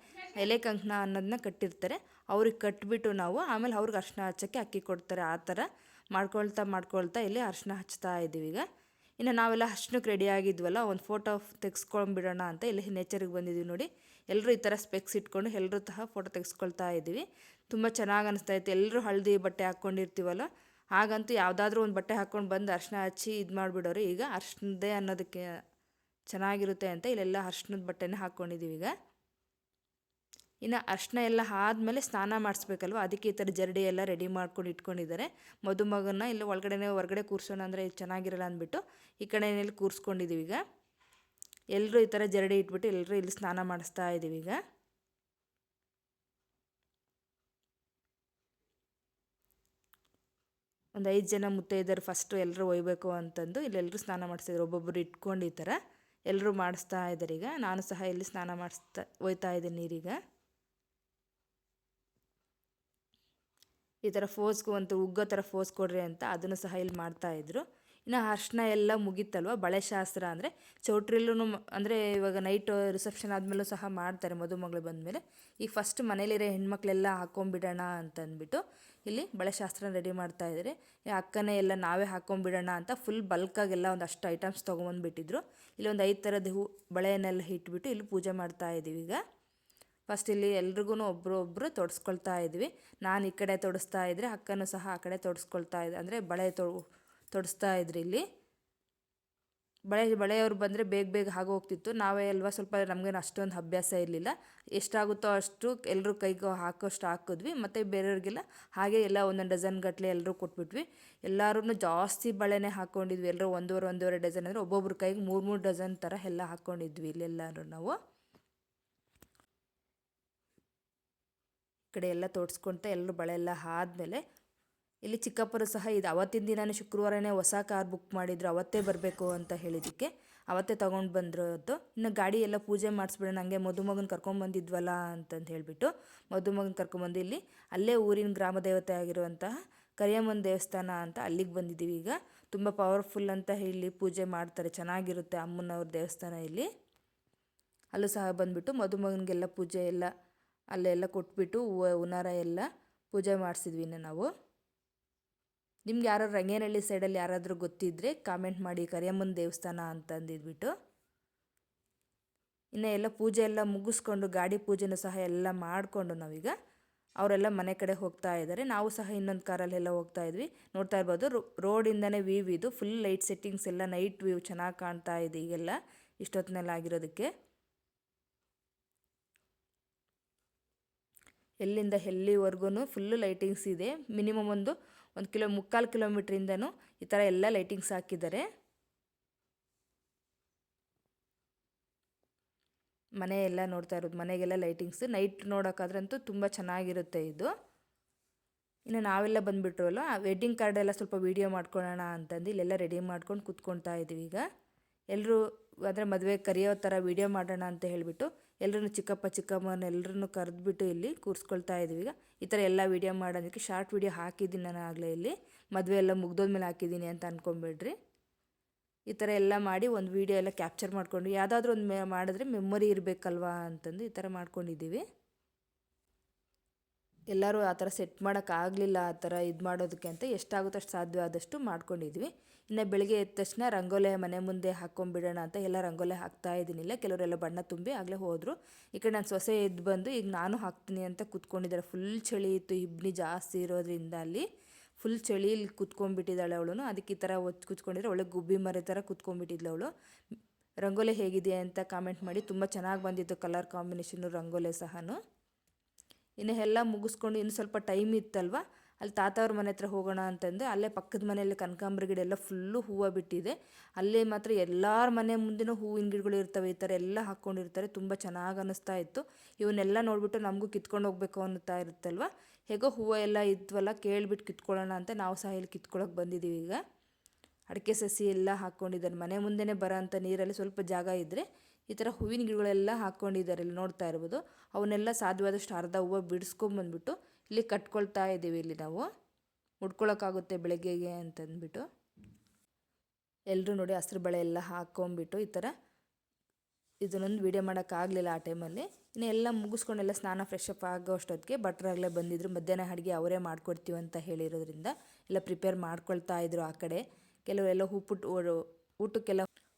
ಎಲೆ ಕಂಕಣ ಅನ್ನೋದನ್ನ ಕಟ್ಟಿರ್ತಾರೆ. ಅವ್ರಿಗೆ ಕಟ್ಟಿಬಿಟ್ಟು ನಾವು ಆಮೇಲೆ ಅವ್ರಿಗೆ ಅರ್ಶಿನ ಹಚ್ಚೋಕ್ಕೆ ಅಕ್ಕಿ ಕೊಡ್ತಾರೆ. ಆ ಥರ ಮಾಡ್ಕೊಳ್ತಾ ಇಲ್ಲಿ ಅರ್ಶಿನ ಹಚ್ತಾ ಇದ್ದೀವಿ. ಈಗ ಇನ್ನು ನಾವೆಲ್ಲ ಅರ್ಶಿನಕ್ಕೆ ರೆಡಿ ಆಗಿದ್ವಲ್ಲ, ಒಂದು ಫೋಟೋ ತೆಗೆಸ್ಕೊಂಡ್ಬಿಡೋಣ ಅಂತ ಇಲ್ಲಿ ನೇಚರಿಗೆ ಬಂದಿದ್ದೀವಿ ನೋಡಿ. ಎಲ್ಲರೂ ಈ ಥರ ಸ್ಪೆಕ್ಸ್ ಇಟ್ಕೊಂಡು ಎಲ್ಲರೂ ಸಹ ಫೋಟೋ ತೆಗೆಸ್ಕೊಳ್ತಾ ಇದ್ದೀವಿ. ತುಂಬ ಚೆನ್ನಾಗಿ ಅನಿಸ್ತಾ ಇತ್ತು. ಎಲ್ಲರೂ ಹಳದಿ ಬಟ್ಟೆ ಹಾಕ್ಕೊಂಡಿರ್ತೀವಲ್ಲ, ಹಾಗಂತೂ ಯಾವುದಾದ್ರೂ ಒಂದು ಬಟ್ಟೆ ಹಾಕ್ಕೊಂಡು ಬಂದು ಅರ್ಶಿನ ಹಚ್ಚಿ ಇದು ಮಾಡಿಬಿಡೋರು. ಈಗ ಅರ್ಶಿನದೇ ಅನ್ನೋದಕ್ಕೆ ಚೆನ್ನಾಗಿರುತ್ತೆ ಅಂತ ಇಲ್ಲೆಲ್ಲ ಅರ್ಶಿನದ ಬಟ್ಟೆನೇ ಹಾಕ್ಕೊಂಡಿದ್ದೀವಿ. ಈಗ ಇನ್ನು ಅರ್ಶಿನ ಎಲ್ಲ ಆದಮೇಲೆ ಸ್ನಾನ ಮಾಡಿಸ್ಬೇಕಲ್ವ, ಅದಕ್ಕೆ ಈ ಥರ ಜರಡಿ ಎಲ್ಲ ರೆಡಿ ಮಾಡ್ಕೊಂಡು ಇಟ್ಕೊಂಡಿದ್ದಾರೆ. ಮದುಮಗನ್ನ ಇಲ್ಲಿ ಹೊರಗಡೆ ಕೂರಿಸೋಣ ಅಂದರೆ ಚೆನ್ನಾಗಿರಲ್ಲ ಅಂದ್ಬಿಟ್ಟು ಈ ಕಡೆಯಲ್ಲಿ ಕೂರಿಸ್ಕೊಂಡಿದ್ದೀವಿ. ಈಗ ಎಲ್ಲರೂ ಈ ಥರ ಜರಡಿ ಇಟ್ಬಿಟ್ಟು ಎಲ್ಲರೂ ಇಲ್ಲಿ ಸ್ನಾನ ಮಾಡಿಸ್ತಾ ಇದ್ದೀವಿ. ಈಗ ಒಂದು 5 ಜನ ಮುತ್ತೈದೆಯರು ಫಸ್ಟು ಎಲ್ಲರೂ ಒಯ್ಯಬೇಕು ಅಂತಂದು ಇಲ್ಲೆಲ್ಲರೂ ಸ್ನಾನ ಮಾಡಿಸ್ತಿದ್ರು. ಒಬ್ಬೊಬ್ಬರು ಇಟ್ಕೊಂಡು ಈ ಥರ ಎಲ್ಲರೂ ಮಾಡಿಸ್ತಾ ಇದ್ದಾರೆ. ಈಗ ನಾನು ಸಹ ಇಲ್ಲಿ ಸ್ನಾನ ಒಯ್ತಾ ಇದ್ದೀನಿ ನೀರೀಗ. ಈ ಥರ ಫೋಸ್ಗೂ ಅಂತ ಉಗ್ಗೋ ಥರ ಫೋಸ್ ಕೊಡ್ರಿ ಅಂತ ಅದನ್ನು ಸಹ ಇಲ್ಲಿ ಮಾಡ್ತಾಯಿದ್ರು. ಇನ್ನು ಅರ್ಶಿನ ಎಲ್ಲ ಮುಗೀತಲ್ವ, ಬಳೆ ಶಾಸ್ತ್ರ ಅಂದರೆ ಚೌಟ್ರಿಲ್ಲೂ ಅಂದರೆ ಇವಾಗ ನೈಟ್ ರಿಸೆಪ್ಷನ್ ಆದಮೇಲೂ ಸಹ ಮಾಡ್ತಾರೆ ಮದುಮಗಳು ಬಂದಮೇಲೆ. ಈಗ ಫಸ್ಟ್ ಮನೇಲಿರೋ ಹೆಣ್ಮಕ್ಳೆಲ್ಲ ಹಾಕ್ಕೊಂಬಿಡೋಣ ಅಂತಂದ್ಬಿಟ್ಟು ಇಲ್ಲಿ ಬಳೆ ಶಾಸ್ತ್ರ ರೆಡಿ ಮಾಡ್ತಾಯಿದ್ದಾರೆ. ಅಕ್ಕನೇ ಎಲ್ಲ ನಾವೇ ಹಾಕ್ಕೊಂಬಿಡೋಣ ಅಂತ ಫುಲ್ ಬಲ್ಕಾಗೆಲ್ಲ ಒಂದಷ್ಟು ಐಟಮ್ಸ್ ತೊಗೊಂಬಂದುಬಿಟ್ಟಿದ್ರು. ಇಲ್ಲಿ ಒಂದು 5 ಥರದ ಬಳೆಯನ್ನೆಲ್ಲ ಇಟ್ಬಿಟ್ಟು ಇಲ್ಲಿ ಪೂಜೆ ಮಾಡ್ತಾ ಇದ್ದೀವಿ. ಈಗ ಫಸ್ಟ್ ಇಲ್ಲಿ ಎಲ್ರಿಗೂ ಒಬ್ಬರು ತೊಡಸ್ಕೊಳ್ತಾ ಇದ್ವಿ. ನಾನು ಈ ಕಡೆ ತೊಡಸ್ತಾ ಇದ್ದರೆ ಅಕ್ಕನೂ ಸಹ ಆ ಕಡೆ ತೊಡಸ್ಕೊಳ್ತಾ ಇದ್ದೆ, ಅಂದರೆ ಬಳೆ ತೊಡಸ್ತಾ ಇದ್ರಿ. ಇಲ್ಲಿ ಬಳೆಯವ್ರು ಬಂದರೆ ಬೇಗ ಆಗೋಗ್ತಿತ್ತು. ನಾವೇ ಅಲ್ವಾ ಸ್ವಲ್ಪ ನಮಗೇನು ಅಷ್ಟೊಂದು ಅಭ್ಯಾಸ ಇರಲಿಲ್ಲ. ಎಷ್ಟಾಗುತ್ತೋ ಅಷ್ಟು ಎಲ್ಲರೂ ಕೈಗೆ ಹಾಕೋಷ್ಟು ಹಾಕಿದ್ವಿ. ಮತ್ತು ಬೇರೆಯವ್ರಿಗೆಲ್ಲ ಹಾಗೆ ಎಲ್ಲ ಒಂದೊಂದು ಡಜನ್ ಗಟ್ಟಲೆ ಎಲ್ಲರೂ ಕೊಟ್ಬಿಟ್ವಿ. ಎಲ್ಲರೂ ಜಾಸ್ತಿ ಬಳೆನೇ ಹಾಕ್ಕೊಂಡಿದ್ವಿ. ಎಲ್ಲರೂ ಒಂದೂವರೆ ಡಜನ್ ಅಂದರೆ ಒಬ್ಬೊಬ್ರ ಕೈಗೆ 3 ಡಜನ್ ಥರ ಎಲ್ಲ ಹಾಕ್ಕೊಂಡಿದ್ವಿ ಇಲ್ಲೆಲ್ಲರೂ ನಾವು. ಕಡೆ ಎಲ್ಲ ತೋಡಿಸ್ಕೊಳ್ತಾ ಎಲ್ಲರೂ ಬಳೆ ಎಲ್ಲ ಆದಮೇಲೆ ಇಲ್ಲಿ ಚಿಕ್ಕಪ್ಪರು ಸಹ ಇದು ಅವತ್ತಿನ ದಿನವೇ ಶುಕ್ರವಾರನೇ ಹೊಸ ಕಾರ್ ಬುಕ್ ಮಾಡಿದ್ರು, ಅವತ್ತೇ ಬರಬೇಕು ಅಂತ ಹೇಳಿದ್ದಕ್ಕೆ ಅವತ್ತೇ ತೊಗೊಂಡು ಬಂದಿರೋದು. ಇನ್ನು ಗಾಡಿ ಎಲ್ಲ ಪೂಜೆ ಮಾಡಿಸ್ಬಿಡೋಣ, ಹಂಗೆ ಮದುಮಗನ ಕರ್ಕೊಂಬಂದಿದ್ವಲ್ಲ ಅಂತಂದು ಹೇಳಿಬಿಟ್ಟು ಮದುಮಗನ ಕರ್ಕೊಂಬಂದು ಇಲ್ಲಿ ಅಲ್ಲೇ ಊರಿನ ಗ್ರಾಮ ದೇವತೆ ಆಗಿರುವಂತಹ ಕರಿಯಮ್ಮನ ದೇವಸ್ಥಾನ ಅಂತ ಅಲ್ಲಿಗೆ ಬಂದಿದ್ದೀವಿ. ಈಗ ತುಂಬ ಪವರ್ಫುಲ್ ಅಂತ ಇಲ್ಲಿ ಪೂಜೆ ಮಾಡ್ತಾರೆ, ಚೆನ್ನಾಗಿರುತ್ತೆ ಅಮ್ಮನವ್ರ ದೇವಸ್ಥಾನ ಇಲ್ಲಿ. ಅಲ್ಲೂ ಸಹ ಬಂದುಬಿಟ್ಟು ಮದುಮಗನಿಗೆಲ್ಲ ಪೂಜೆ ಎಲ್ಲ ಅಲ್ಲೆಲ್ಲ ಕೊಟ್ಬಿಟ್ಟು ಹುನಾರ ಎಲ್ಲ ಪೂಜೆ ಮಾಡಿಸಿದ್ವಿ. ಇನ್ನು ನಾವು ನಿಮ್ಗೆ ಯಾರು ರಂಗೇನಹಳ್ಳಿ ಸೈಡಲ್ಲಿ ಯಾರಾದರೂ ಗೊತ್ತಿದ್ದರೆ ಕಾಮೆಂಟ್ ಮಾಡಿ, ಕರಿಯಮ್ಮನ ದೇವಸ್ಥಾನ ಅಂತಂದಿದ್ಬಿಟ್ಟು. ಇನ್ನು ಎಲ್ಲ ಪೂಜೆ ಎಲ್ಲ ಮುಗಿಸ್ಕೊಂಡು ಗಾಡಿ ಪೂಜೆನೂ ಸಹ ಎಲ್ಲ ಮಾಡಿಕೊಂಡು ನಾವೀಗ ಅವರೆಲ್ಲ ಮನೆ ಕಡೆ ಹೋಗ್ತಾ ಇದ್ದಾರೆ. ನಾವು ಸಹ ಇನ್ನೊಂದು ಕಾರಲ್ಲೆಲ್ಲ ಹೋಗ್ತಾ ಇದ್ವಿ. ನೋಡ್ತಾ ಇರ್ಬೋದು ರೋಡಿಂದನೇ ವ್ಯೂ ಇದು, ಫುಲ್ ಲೈಟ್ ಸೆಟ್ಟಿಂಗ್ಸ್ ಎಲ್ಲ ನೈಟ್ ವ್ಯೂ ಚೆನ್ನಾಗಿ ಕಾಣ್ತಾ ಇದೆ ಈಗೆಲ್ಲ ಇಷ್ಟೊತ್ತಿನೆಲ್ಲ ಆಗಿರೋದಕ್ಕೆ. ಎಲ್ಲಿಂದ ಎಲ್ಲಿವರೆಗೂ ಫುಲ್ಲು ಲೈಟಿಂಗ್ಸ್ ಇದೆ. ಮಿನಿಮಮ್ ಒಂದು 1.25 ಕಿಲೋಮೀಟ್ರಿಂದನೂ ಈ ಥರ ಎಲ್ಲ ಲೈಟಿಂಗ್ಸ್ ಹಾಕಿದ್ದಾರೆ. ಮನೆ ಎಲ್ಲ ನೋಡ್ತಾ ಇರೋದು, ಮನೆಗೆಲ್ಲ ಲೈಟಿಂಗ್ಸ್ ನೈಟ್ ನೋಡೋಕ್ಕಾದ್ರಂತೂ ತುಂಬ ಚೆನ್ನಾಗಿರುತ್ತೆ ಇದು. ಇನ್ನು ನಾವೆಲ್ಲ ಬಂದುಬಿಟ್ರಲ್ಲ, ವೆಡ್ಡಿಂಗ್ ಕಾರ್ಡ್ ಎಲ್ಲ ಸ್ವಲ್ಪ ವೀಡಿಯೋ ಮಾಡ್ಕೊಳ್ಳೋಣ ಅಂತಂದು ಇಲ್ಲೆಲ್ಲ ರೆಡಿ ಮಾಡ್ಕೊಂಡು ಕೂತ್ಕೊಳ್ತಾ ಇದ್ದೀವಿ. ಈಗ ಎಲ್ಲರೂ ಅಂದರೆ ಮದುವೆ ಕರೆಯೋ ಥರ ವೀಡಿಯೋ ಮಾಡೋಣ ಅಂತ ಹೇಳಿಬಿಟ್ಟು ಎಲ್ಲರೂ ಚಿಕ್ಕಪ್ಪ ಚಿಕ್ಕಮ್ಮನ ಎಲ್ಲರನ್ನೂ ಕರೆದ್ಬಿಟ್ಟು ಇಲ್ಲಿ ಕೂರಿಸ್ಕೊಳ್ತಾ ಇದ್ದೀವಿ. ಈಗ ಈ ಥರ ಎಲ್ಲ ವೀಡಿಯೋ ಮಾಡೋದಕ್ಕೆ ಶಾರ್ಟ್ ವೀಡಿಯೋ ಹಾಕಿದ್ದೀನಿ ನಾನು ಆಗಲೇ. ಇಲ್ಲಿ ಮದುವೆ ಎಲ್ಲ ಮುಗ್ದೋದ್ಮೇಲೆ ಹಾಕಿದ್ದೀನಿ ಅಂತ ಅಂದ್ಕೊಂಬೇಡ್ರಿ. ಈ ಥರ ಎಲ್ಲ ಮಾಡಿ ಒಂದು ವೀಡಿಯೋ ಎಲ್ಲ ಕ್ಯಾಪ್ಚರ್ ಮಾಡ್ಕೊಂಡು ಯಾವುದಾದ್ರೂ ಒಂದು ಮಾಡಿದ್ರೆ ಮೆಮೊರಿ ಇರಬೇಕಲ್ವಾ ಅಂತಂದು ಈ ಥರ ಮಾಡ್ಕೊಂಡಿದ್ದೀವಿ. ಎಲ್ಲರೂ ಆ ಥರ ಸೆಟ್ ಮಾಡೋಕ್ಕಾಗಲಿಲ್ಲ, ಆ ಥರ ಇದು ಮಾಡೋದಕ್ಕೆ ಅಂತ ಎಷ್ಟಾಗುತ್ತೋ ಅಷ್ಟು ಸಾಧ್ಯ ಆದಷ್ಟು ಮಾಡ್ಕೊಂಡಿದ್ವಿ. ಇನ್ನು ಬೆಳಗ್ಗೆ ಎದ್ದ ತಕ್ಷಣ ರಂಗೋಲೆ ಮನೆ ಮುಂದೆ ಹಾಕ್ಕೊಂಬಿಡೋಣ ಅಂತ ಎಲ್ಲ ರಂಗೋಲೆ ಹಾಕ್ತಾ ಇದ್ದೀನಿಲ್ಲ. ಕೆಲವರೆಲ್ಲ ಬಣ್ಣ ತುಂಬಿ ಆಗಲೇ ಹೋದರು. ಈ ಕಡೆ ನಾನು ಸೊಸೆ ಎದ್ದು ಬಂದು ಈಗ ನಾನು ಹಾಕ್ತೀನಿ ಅಂತ ಕೂತ್ಕೊಂಡಿದ್ದಾರೆ. ಫುಲ್ ಚಳಿ ಇತ್ತು, ಇಬ್ಬನಿ ಜಾಸ್ತಿ ಇರೋದ್ರಿಂದ ಅಲ್ಲಿ ಫುಲ್ ಚಳಿಯಲ್ಲಿ ಕೂತ್ಕೊಂಡ್ಬಿಟ್ಟಿದ್ದಾಳೆ ಅವಳು. ಅದಕ್ಕೆ ಈ ಥರ ಕೂತ್ಕೊಂಡಿದ್ರೆ ಒಳ್ಳೆ ಗುಬ್ಬಿ ಮರೆ ಥರ ಕೂತ್ಕೊಂಡ್ಬಿಟ್ಟಿದ್ಲು ಅವಳು. ರಂಗೋಲಿ ಹೇಗಿದೆ ಅಂತ ಕಾಮೆಂಟ್ ಮಾಡಿ. ತುಂಬ ಚೆನ್ನಾಗಿ ಬಂದಿತ್ತು ಕಲರ್ ಕಾಂಬಿನೇಷನ್ನು ರಂಗೋಲಿ ಸಹನು. ಇನ್ನು ಎಲ್ಲ ಮುಗಿಸ್ಕೊಂಡು ಇನ್ನು ಸ್ವಲ್ಪ ಟೈಮ್ ಇತ್ತಲ್ವ, ಅಲ್ಲಿ ತಾತವ್ರ ಮನೆ ಹತ್ರ ಹೋಗೋಣ ಅಂತಂದು ಅಲ್ಲೇ ಪಕ್ಕದ ಮನೆಯಲ್ಲಿ ಕನಕಾಂಬರ ಗಿಡ ಎಲ್ಲ ಫುಲ್ಲು ಹೂವು ಬಿಟ್ಟಿದೆ. ಅಲ್ಲೇ ಮಾತ್ರ ಎಲ್ಲರ ಮನೆ ಮುಂದೆನೂ ಹೂವಿನ ಗಿಡಗಳು ಇರ್ತವೆ, ಈ ಥರ ಎಲ್ಲ ಹಾಕ್ಕೊಂಡಿರ್ತಾರೆ. ತುಂಬ ಚೆನ್ನಾಗಿ ಅನ್ನಿಸ್ತಾ ಇತ್ತು. ಇವನ್ನೆಲ್ಲ ನೋಡಿಬಿಟ್ಟು ನಮಗೂ ಕಿತ್ಕೊಂಡು ಹೋಗ್ಬೇಕು ಅನ್ನುತ್ತಾ ಇರುತ್ತಲ್ವ. ಹೇಗೋ ಹೂವು ಎಲ್ಲ ಇದ್ವಲ್ಲ, ಕೇಳಿಬಿಟ್ಟು ಕಿತ್ಕೊಳ್ಳೋಣ ಅಂತ ನಾವು ಸಹ ಇಲ್ಲಿ ಕಿತ್ಕೊಳ್ಳೋಕೆ ಬಂದಿದ್ದೀವಿ. ಈಗ ಅಡಿಕೆ ಸಸಿ ಎಲ್ಲ ಹಾಕ್ಕೊಂಡಿದ್ದಾರೆ. ಮನೆ ಮುಂದೆನೇ ಬರೋ ಅಂಥ ನೀರಲ್ಲಿ ಸ್ವಲ್ಪ ಜಾಗ ಇದ್ದರೆ ಈ ಥರ ಹೂವಿನ ಗಿಡಗಳೆಲ್ಲ ಹಾಕ್ಕೊಂಡಿದ್ದಾರೆ. ಇಲ್ಲಿ ನೋಡ್ತಾ ಇರ್ಬೋದು. ಅವನ್ನೆಲ್ಲ ಸಾಧ್ಯವಾದಷ್ಟು ಅರ್ಧ ಹೂವು ಬಿಡಿಸ್ಕೊಂಬಂದ್ಬಿಟ್ಟು ಇಲ್ಲಿ ಕಟ್ಕೊಳ್ತಾ ಇದ್ದೀವಿ. ಇಲ್ಲಿ ನಾವು ಮುಡ್ಕೊಳ್ಳೋಕ್ಕಾಗುತ್ತೆ ಬೆಳಗ್ಗೆಗೆ ಅಂತಂದ್ಬಿಟ್ಟು ಎಲ್ಲರೂ ನೋಡಿ ಹಸ್ರು ಬಳೆ ಎಲ್ಲ ಹಾಕ್ಕೊಂಬಿಟ್ಟು ಈ ಥರ ಇದನ್ನೊಂದು ವೀಡಿಯೋ ಮಾಡೋಕ್ಕಾಗಲಿಲ್ಲ ಆ ಟೈಮಲ್ಲಿ. ಇನ್ನು ಎಲ್ಲ ಮುಗಿಸ್ಕೊಂಡೆಲ್ಲ ಸ್ನಾನ ಫ್ರೆಶ್ ಅಪ್ ಆಗೋ ಅಷ್ಟೊತ್ತಿಗೆ ಭಟ್ರಾಗಲೇ ಬಂದಿದ್ದರು. ಮಧ್ಯಾಹ್ನ ಅಡುಗೆ ಅವರೇ ಮಾಡ್ಕೊಡ್ತೀವಿ ಅಂತ ಹೇಳಿರೋದ್ರಿಂದ ಎಲ್ಲ ಪ್ರಿಪೇರ್ ಮಾಡ್ಕೊಳ್ತಾ ಇದ್ರು. ಆ ಕಡೆ ಕೆಲವರೆಲ್ಲ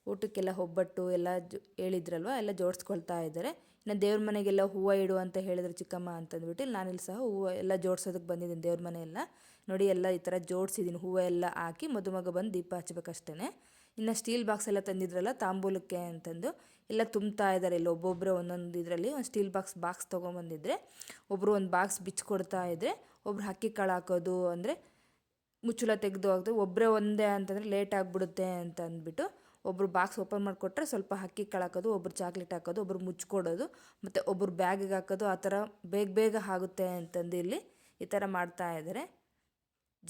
ಊಟಕ್ಕೆಲ್ಲ ಒಬ್ಬಟ್ಟು ಎಲ್ಲ ಹೇಳಿದ್ರಲ್ವ, ಎಲ್ಲ ಜೋಡಿಸ್ಕೊಳ್ತಾ ಇದ್ದಾರೆ. ಇನ್ನು ದೇವ್ರ ಮನೆಗೆಲ್ಲ ಹೂವು ಇಡು ಅಂತ ಹೇಳಿದ್ರು ಚಿಕ್ಕಮ್ಮ ಅಂತಂದ್ಬಿಟ್ಟು ನಾನಿಲ್ಲಿ ಸಹ ಹೂವು ಎಲ್ಲ ಜೋಡ್ಸೋದಕ್ಕೆ ಬಂದಿದ್ದೀನಿ. ದೇವ್ರ ಮನೆಯೆಲ್ಲ ನೋಡಿ ಎಲ್ಲ ಈ ಥರ ಜೋಡಿಸಿದ್ದೀನಿ. ಹೂವು ಎಲ್ಲ ಹಾಕಿ ಮದುಮಗ ಬಂದು ದೀಪ ಹಚ್ಬೇಕಷ್ಟೇ. ಇನ್ನು ಸ್ಟೀಲ್ ಬಾಕ್ಸ್ ಎಲ್ಲ ತಂದಿದ್ರಲ್ಲ ತಾಂಬೂಲಕ್ಕೆ ಅಂತಂದು ಎಲ್ಲ ತುಂಬ್ತಾ ಇದ್ದಾರೆ. ಇಲ್ಲಿ ಒಬ್ಬೊಬ್ಬರೇ ಒಂದೊಂದು ಇದರಲ್ಲಿ ಒಂದು ಸ್ಟೀಲ್ ಬಾಕ್ಸ್ ತೊಗೊಂಬಂದಿದ್ರೆ ಒಬ್ಬರು ಒಂದು ಬಾಕ್ಸ್ ಬಿಚ್ಚಿಕೊಡ್ತಾ ಇದ್ದರೆ ಒಬ್ರು ಅಕ್ಕಿ ಕಾಳು ಹಾಕೋದು, ಅಂದರೆ ಮುಚ್ಚಳ ತೆಗೆದು ಹಾಕಿದ್ರೆ ಒಬ್ಬರೇ ಒಂದೇ ಅಂತಂದರೆ ಲೇಟ್ ಆಗಿಬಿಡುತ್ತೆ ಅಂತ ಅಂದ್ಬಿಟ್ಟು ಒಬ್ಬರು ಬಾಕ್ಸ್ ಓಪನ್ ಮಾಡಿಕೊಟ್ರೆ ಸ್ವಲ್ಪ ಅಕ್ಕಿ ಕಾಳು ಹಾಕೋದು, ಒಬ್ಬರು ಚಾಕ್ಲೇಟ್ ಹಾಕೋದು, ಒಬ್ಬರು ಮುಚ್ಕೊಡೋದು, ಮತ್ತು ಒಬ್ಬರು ಬ್ಯಾಗಿಗೆ ಹಾಕೋದು. ಆ ಥರ ಬೇಗ ಆಗುತ್ತೆ ಅಂತಂದು ಇಲ್ಲಿ ಈ ಥರ ಮಾಡ್ತಾ ಇದ್ದಾರೆ.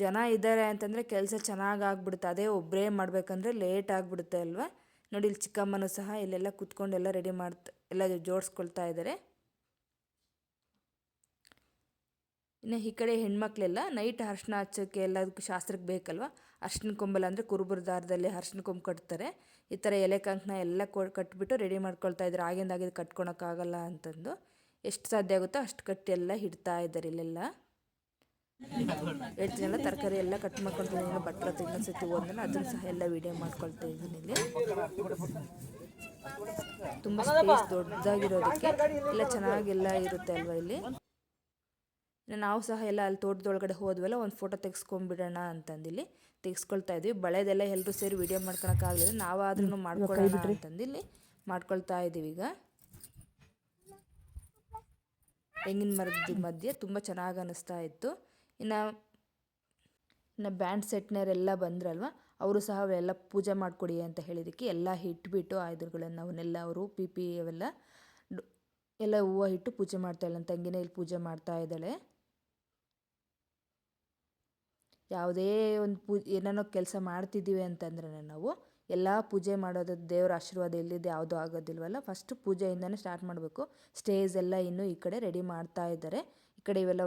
ಜನ ಇದ್ದಾರೆ ಅಂತಂದರೆ ಕೆಲಸ ಚೆನ್ನಾಗಿ ಆಗ್ಬಿಡುತ್ತೆ. ಅದೇ ಒಬ್ಬರೇ ಮಾಡಬೇಕಂದ್ರೆ ಲೇಟ್ ಆಗಿಬಿಡುತ್ತೆ ಅಲ್ವಾ. ನೋಡಿ ಇಲ್ಲಿ ಚಿಕ್ಕಮ್ಮನೂ ಸಹ ಇಲ್ಲೆಲ್ಲ ಕುತ್ಕೊಂಡು ಎಲ್ಲ ರೆಡಿ ಎಲ್ಲ ಜೋಡಿಸ್ಕೊಳ್ತಾ ಇದ್ದಾರೆ. ಇನ್ನು ಈ ಕಡೆ ಹೆಣ್ಮಕ್ಳೆಲ್ಲ ನೈಟ್ ಅರ್ಶಿನ ಹಚ್ಚೋಕ್ಕೆ ಎಲ್ಲದಕ್ಕೂ ಶಾಸ್ತ್ರಕ್ಕೆ ಬೇಕಲ್ವ. ಅರ್ಶಿನ ಕೊಂಬಲ್ಲ ಅಂದರೆ ಕುರುಬರ ದಾರದಲ್ಲಿ ಅರ್ಶಿನ ಕೊಂಬು ಕಟ್ತಾರೆ. ಈ ಥರ ಎಲೆ ಕಂಕಣ ಎಲ್ಲ ಕಟ್ಬಿಟ್ಟು ರೆಡಿ ಮಾಡ್ಕೊಳ್ತಾ ಇದ್ದಾರೆ. ಆಗಿಂದಾಗಿದ್ದು ಕಟ್ಕೊಳಕ್ಕಾಗಲ್ಲ ಅಂತಂದು ಎಷ್ಟು ಸಾಧ್ಯ ಆಗುತ್ತೋ ಅಷ್ಟು ಕಟ್ಟಿ ಎಲ್ಲ ಇಡ್ತಾ ಇದ್ದಾರೆ. ಇಲ್ಲೆಲ್ಲ 8 ಜನ ತರಕಾರಿ ಎಲ್ಲ ಕಟ್ ಮಾಡ್ಕೊಳ್ತಿದ್ದೀನಿ. ಬಟ್ಲ ಇನ್ನೊಂದ್ಸತಿ ಹೋದ್ಮೇಲೆ ಅದನ್ನು ಸಹ ಎಲ್ಲ ವೀಡಿಯೋ ಮಾಡ್ಕೊಳ್ತಾ ಇದ್ದೀನಿ. ಇಲ್ಲಿ ತುಂಬ ಸ್ಪೇಸ್ ದೊಡ್ಡದಾಗಿರೋದಕ್ಕೆ ಎಲ್ಲ ಚೆನ್ನಾಗೆಲ್ಲ ಇರುತ್ತೆ ಅಲ್ವಾ. ಇಲ್ಲಿ ನಾವು ಸಹ ಎಲ್ಲ ಅಲ್ಲಿ ತೋಟದೊಳಗಡೆ ಹೋದ್ವಲ್ಲ, ಒಂದು ಫೋಟೋ ತೆಗೆಸ್ಕೊಂಡ್ಬಿಡೋಣ ಅಂತಂದಿಲ್ಲಿ ತೆಗೆಸ್ಕೊಳ್ತಾ ಇದ್ವಿ. ಬಳೆದೆಲ್ಲ ಎಲ್ಲರೂ ಸೇರಿ ವೀಡಿಯೋ ಮಾಡ್ಕೊಳಕ್ಕಾಗಲಿಲ್ಲ, ನಾವಾದ್ರೂ ಮಾಡ್ಕೊಳ್ಳೋಣ ಅಂತಂದಿಲ್ಲಿ ಮಾಡ್ಕೊಳ್ತಾ ಇದ್ದೀವಿ. ಈಗ ತೆಂಗಿನ ಮರದ ಮಧ್ಯೆ ತುಂಬ ಚೆನ್ನಾಗಿ ಅನ್ನಿಸ್ತಾ ಇತ್ತು. ಇನ್ನು ಬ್ಯಾಂಡ್ ಸೆಟ್ನವರೆಲ್ಲ ಬಂದ್ರಲ್ವ, ಅವರು ಸಹ ಅವೆಲ್ಲ ಪೂಜೆ ಮಾಡಿಕೊಡಿ ಅಂತ ಹೇಳಿದ್ದಕ್ಕೆ ಎಲ್ಲ ಇಟ್ಬಿಟ್ಟು ಆಯುಧಗಳನ್ನು ಅವನ್ನೆಲ್ಲ ಅವರು ಪಿ ಅವೆಲ್ಲ ಎಲ್ಲ ಹೂವು ಇಟ್ಟು ಪೂಜೆ ಮಾಡ್ತಾ ಇಲ್ಲ. ನನ್ನ ತಂಗಿನೇ ಇಲ್ಲಿ ಪೂಜೆ ಮಾಡ್ತಾ ಇದ್ದಾಳೆ. ಯಾವುದೇ ಒಂದು ಏನೇನೋ ಕೆಲಸ ಮಾಡ್ತಿದ್ದೀವಿ ಅಂತಂದ್ರೆ ನಾವು ಎಲ್ಲ ಪೂಜೆ ಮಾಡೋದು ದೇವರ ಆಶೀರ್ವಾದ ಇಲ್ಲಿದ್ದು ಯಾವುದೂ ಆಗೋದಿಲ್ವಲ್ಲ. ಫಸ್ಟು ಪೂಜೆಯಿಂದನೇ ಸ್ಟಾರ್ಟ್ ಮಾಡಬೇಕು. ಸ್ಟೇಜ್ ಎಲ್ಲ ಇನ್ನೂ ಈ ಕಡೆ ರೆಡಿ ಮಾಡ್ತಾ ಇದ್ದಾರೆ. ಈ ಕಡೆ ಇವೆಲ್ಲ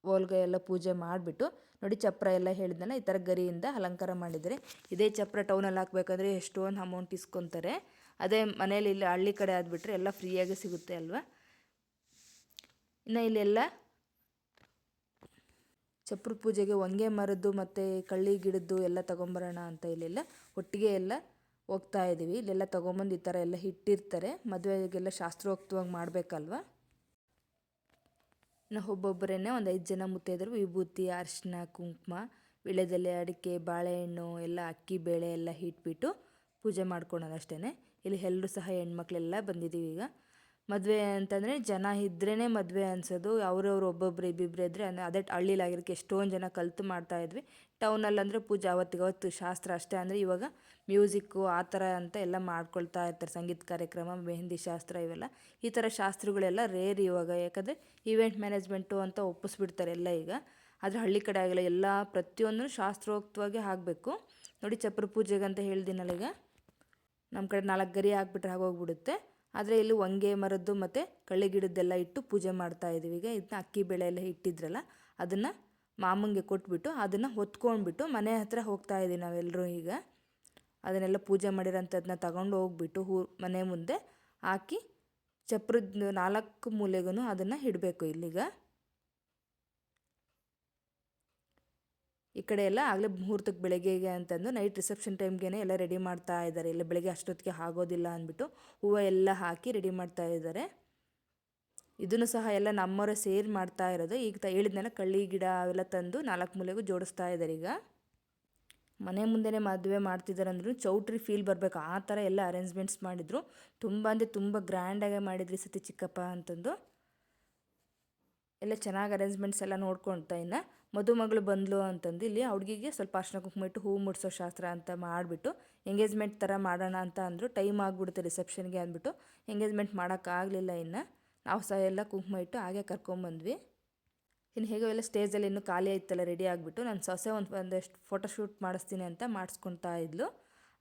ಓಲ್ಗೆ ಎಲ್ಲ ಪೂಜೆ ಮಾಡಿಬಿಟ್ಟು ನೋಡಿ ಚಪ್ರ ಎಲ್ಲ ಹೇಳಿದ್ನಲ್ಲ ಈ ಥರ ಗರಿಯಿಂದ ಅಲಂಕಾರ ಮಾಡಿದ್ದಾರೆ. ಇದೇ ಚಪ್ರ ಟೌನಲ್ಲಿ ಹಾಕ್ಬೇಕಂದ್ರೆ ಎಷ್ಟೊಂದು ಅಮೌಂಟ್ ಇಸ್ಕೊತಾರೆ. ಅದೇ ಮನೇಲಿ ಇಲ್ಲಿ ಹಳ್ಳಿ ಕಡೆ ಆದ್ಬಿಟ್ರೆ ಎಲ್ಲ ಫ್ರೀಯಾಗಿ ಸಿಗುತ್ತೆ ಅಲ್ವಾ. ಇನ್ನು ಇಲ್ಲೆಲ್ಲ ಚಪ್ರ ಪೂಜೆಗೆ ಹೊಂಗೆ ಮರದ್ದು ಮತ್ತು ಕಳ್ಳಿ ಗಿಡದ್ದು ಎಲ್ಲ ತೊಗೊಂಬರೋಣ ಅಂತ ಇಲ್ಲೆಲ್ಲ ಒಟ್ಟಿಗೆ ಎಲ್ಲ ಹೋಗ್ತಾ ಇದ್ದೀವಿ. ಇಲ್ಲೆಲ್ಲ ತೊಗೊಂಬಂದು ಈ ಥರ ಎಲ್ಲ ಇಟ್ಟಿರ್ತಾರೆ. ಮದುವೆಗೆಲ್ಲ ಶಾಸ್ತ್ರೋಕ್ತವಾಗಿ ಮಾಡಬೇಕಲ್ವ. ನಾವು ಒಬ್ಬೊಬ್ಬರೇ ಒಂದು 5 ಜನ ಮುತ್ತೈದರು ವಿಭೂತಿ, ಅರಿಶಿನ, ಕುಂಕುಮ, ವೀಳ್ಯದೆಲೆ, ಅಡಿಕೆ, ಬಾಳೆಹಣ್ಣು ಎಲ್ಲ ಅಕ್ಕಿ ಬೇಳೆ ಎಲ್ಲ ಇಟ್ಬಿಟ್ಟು ಪೂಜೆ ಮಾಡ್ಕೊಳೋದು ಅಷ್ಟೇ. ಇಲ್ಲಿ ಎಲ್ಲರೂ ಸಹ ಹೆಣ್ಮಕ್ಳೆಲ್ಲ ಬಂದಿದ್ದೀವಿ. ಈಗ ಮದುವೆ ಅಂತಂದರೆ ಜನ ಇದ್ರೇ ಮದುವೆ ಅನಿಸೋದು. ಅವ್ರವ್ರು ಒಬ್ಬೊಬ್ರು ಇಬ್ಬಿಬ್ಬರು ಇದ್ದರೆ ಅದೇ ಹಳ್ಳಿಲಾಗಿರೋಕ್ಕೆ ಎಷ್ಟೊಂದು ಜನ ಕಲಿತು ಮಾಡ್ತಾಯಿದ್ವಿ. ಟೌನಲ್ಲಿ ಅಂದರೆ ಪೂಜೆ ಅವತ್ತಿಗವತ್ತು ಶಾಸ್ತ್ರ ಅಷ್ಟೇ. ಅಂದರೆ ಇವಾಗ ಮ್ಯೂಸಿಕ್ಕು ಆ ಥರ ಅಂತ ಎಲ್ಲ ಮಾಡ್ಕೊಳ್ತಾ ಇರ್ತಾರೆ. ಸಂಗೀತ ಕಾರ್ಯಕ್ರಮ, ಮೆಹಂದಿ ಶಾಸ್ತ್ರ ಇವೆಲ್ಲ ಈ ಥರ ಶಾಸ್ತ್ರಗಳೆಲ್ಲ ರೇರ್ ಇವಾಗ. ಯಾಕಂದರೆ ಈವೆಂಟ್ ಮ್ಯಾನೇಜ್ಮೆಂಟು ಅಂತ ಒಪ್ಪಿಸ್ಬಿಡ್ತಾರೆ ಎಲ್ಲ ಈಗ. ಆದರೆ ಹಳ್ಳಿ ಕಡೆ ಆಗಿಲ್ಲ, ಎಲ್ಲ ಪ್ರತಿಯೊಂದು ಶಾಸ್ತ್ರೋಕ್ತವಾಗಿ ಆಗಬೇಕು. ನೋಡಿ ಚಪ್ರ ಪೂಜೆಗೆ ಅಂತ ಹೇಳ್ದಿನಲ್ಲ, ಈಗ ನಮ್ಮ ಕಡೆ 4 ಗರಿ ಹಾಕ್ಬಿಟ್ರೆ ಆಗೋಗ್ಬಿಡುತ್ತೆ. ಆದರೆ ಇಲ್ಲಿ ಹೊಂಗೆ ಮರದ್ದು ಮತ್ತು ಕಳ್ಳಿ ಗಿಡದ್ದೆಲ್ಲ ಇಟ್ಟು ಪೂಜೆ ಮಾಡ್ತಾ ಇದ್ದೀವಿ. ಈಗ ಇದನ್ನ ಅಕ್ಕಿ ಬೇಳೆ ಎಲ್ಲ ಇಟ್ಟಿದ್ರಲ್ಲ ಅದನ್ನು ಮಾಮಂಗೆ ಕೊಟ್ಬಿಟ್ಟು ಅದನ್ನು ಹೊತ್ಕೊಂಡ್ಬಿಟ್ಟು ಮನೆ ಹತ್ರ ಹೋಗ್ತಾ ಇದ್ದೀವಿ ನಾವೆಲ್ಲರೂ. ಈಗ ಅದನ್ನೆಲ್ಲ ಪೂಜೆ ಮಾಡಿರೋಂಥದ್ದನ್ನ ತಗೊಂಡು ಹೋಗ್ಬಿಟ್ಟು ಮನೆ ಮುಂದೆ ಹಾಕಿ ಚಪ್ರದ 4 ಮೂಲೆಗೂ ಅದನ್ನು ಇಡಬೇಕು. ಇಲ್ಲಿಗ ಈ ಕಡೆ ಎಲ್ಲ ಆಗಲೇ ಮುಹೂರ್ತಕ್ಕೆ ಬೆಳಗ್ಗೆಗೆ ಅಂತಂದು ನೈಟ್ ರಿಸೆಪ್ಷನ್ ಟೈಮ್ಗೆ ಎಲ್ಲ ರೆಡಿ ಮಾಡ್ತಾ ಇದ್ದಾರೆ. ಇಲ್ಲ ಬೆಳಗ್ಗೆ ಅಷ್ಟೊತ್ತಿಗೆ ಆಗೋದಿಲ್ಲ ಅಂದ್ಬಿಟ್ಟು ಹೂವು ಎಲ್ಲ ಹಾಕಿ ರೆಡಿ ಮಾಡ್ತಾ ಇದ್ದಾರೆ. ಇದನ್ನು ಸಹ ಎಲ್ಲ ನಮ್ಮವರೇ ಸೇರಿ ಮಾಡ್ತಾ ಇರೋದು. ಈಗ ಹೇಳಿದ್ನೆಲ್ಲ ಕಳ್ಳಿ ಗಿಡ ಅವೆಲ್ಲ ತಂದು 4 ಮೂಲೆಗೂ ಜೋಡಿಸ್ತಾ ಇದ್ದಾರೆ. ಈಗ ಮನೆ ಮುಂದೆನೇ ಮದುವೆ ಮಾಡ್ತಿದ್ದಾರೆ ಅಂದ್ರೂ ಚೌಟ್ರಿ ಫೀಲ್ ಬರಬೇಕು ಆ ಥರ ಎಲ್ಲ ಅರೇಂಜ್ಮೆಂಟ್ಸ್ ಮಾಡಿದರು. ತುಂಬ ಅಂದರೆ ತುಂಬ ಗ್ರ್ಯಾಂಡಾಗೆ ಮಾಡಿದ್ರಿ ಸತಿ ಚಿಕ್ಕಪ್ಪ ಅಂತಂದು. ಎಲ್ಲ ಚೆನ್ನಾಗಿ ಅರೇಂಜ್ಮೆಂಟ್ಸ್ ಎಲ್ಲ ನೋಡ್ಕೊಳ್ತಾ ಇನ್ನು ಮದುಮಗಳು ಬಂದ್ಲು ಅಂತಂದು ಇಲ್ಲಿ ಹುಡುಗಿಗೆ ಸ್ವಲ್ಪ ಅರ್ಶಿನ ಕುಂಕುಮ ಇಟ್ಟು ಹೂವು ಮುಡಿಸೋ ಶಾಸ್ತ್ರ ಅಂತ ಮಾಡಿಬಿಟ್ಟು ಎಂಗೇಜ್ಮೆಂಟ್ ಥರ ಮಾಡೋಣ ಅಂತ ಅಂದರು. ಟೈಮ್ ಆಗಿಬಿಡುತ್ತೆ ರಿಸೆಪ್ಷನ್ಗೆ ಅಂದ್ಬಿಟ್ಟು ಎಂಗೇಜ್ಮೆಂಟ್ ಮಾಡೋಕ್ಕಾಗಲಿಲ್ಲ. ಇನ್ನು ನಾವು ಸಹ ಎಲ್ಲ ಕುಂಕುಮ ಇಟ್ಟು ಹಾಗೆ ಕರ್ಕೊಂಬಂದ್ವಿ. ಇನ್ನು ಹೇಗೋ ಎಲ್ಲ ಸ್ಟೇಜಲ್ಲಿ ಇನ್ನೂ ಖಾಲಿ ಆಯ್ತಲ್ಲ ರೆಡಿ ಆಗಿಬಿಟ್ಟು ನನ್ನ ಸೊಸೆ ಒಂದಷ್ಟು ಫೋಟೋಶೂಟ್ ಮಾಡಿಸ್ತೀನಿ ಅಂತ ಮಾಡಿಸ್ಕೊತಾ ಇದ್ಲು.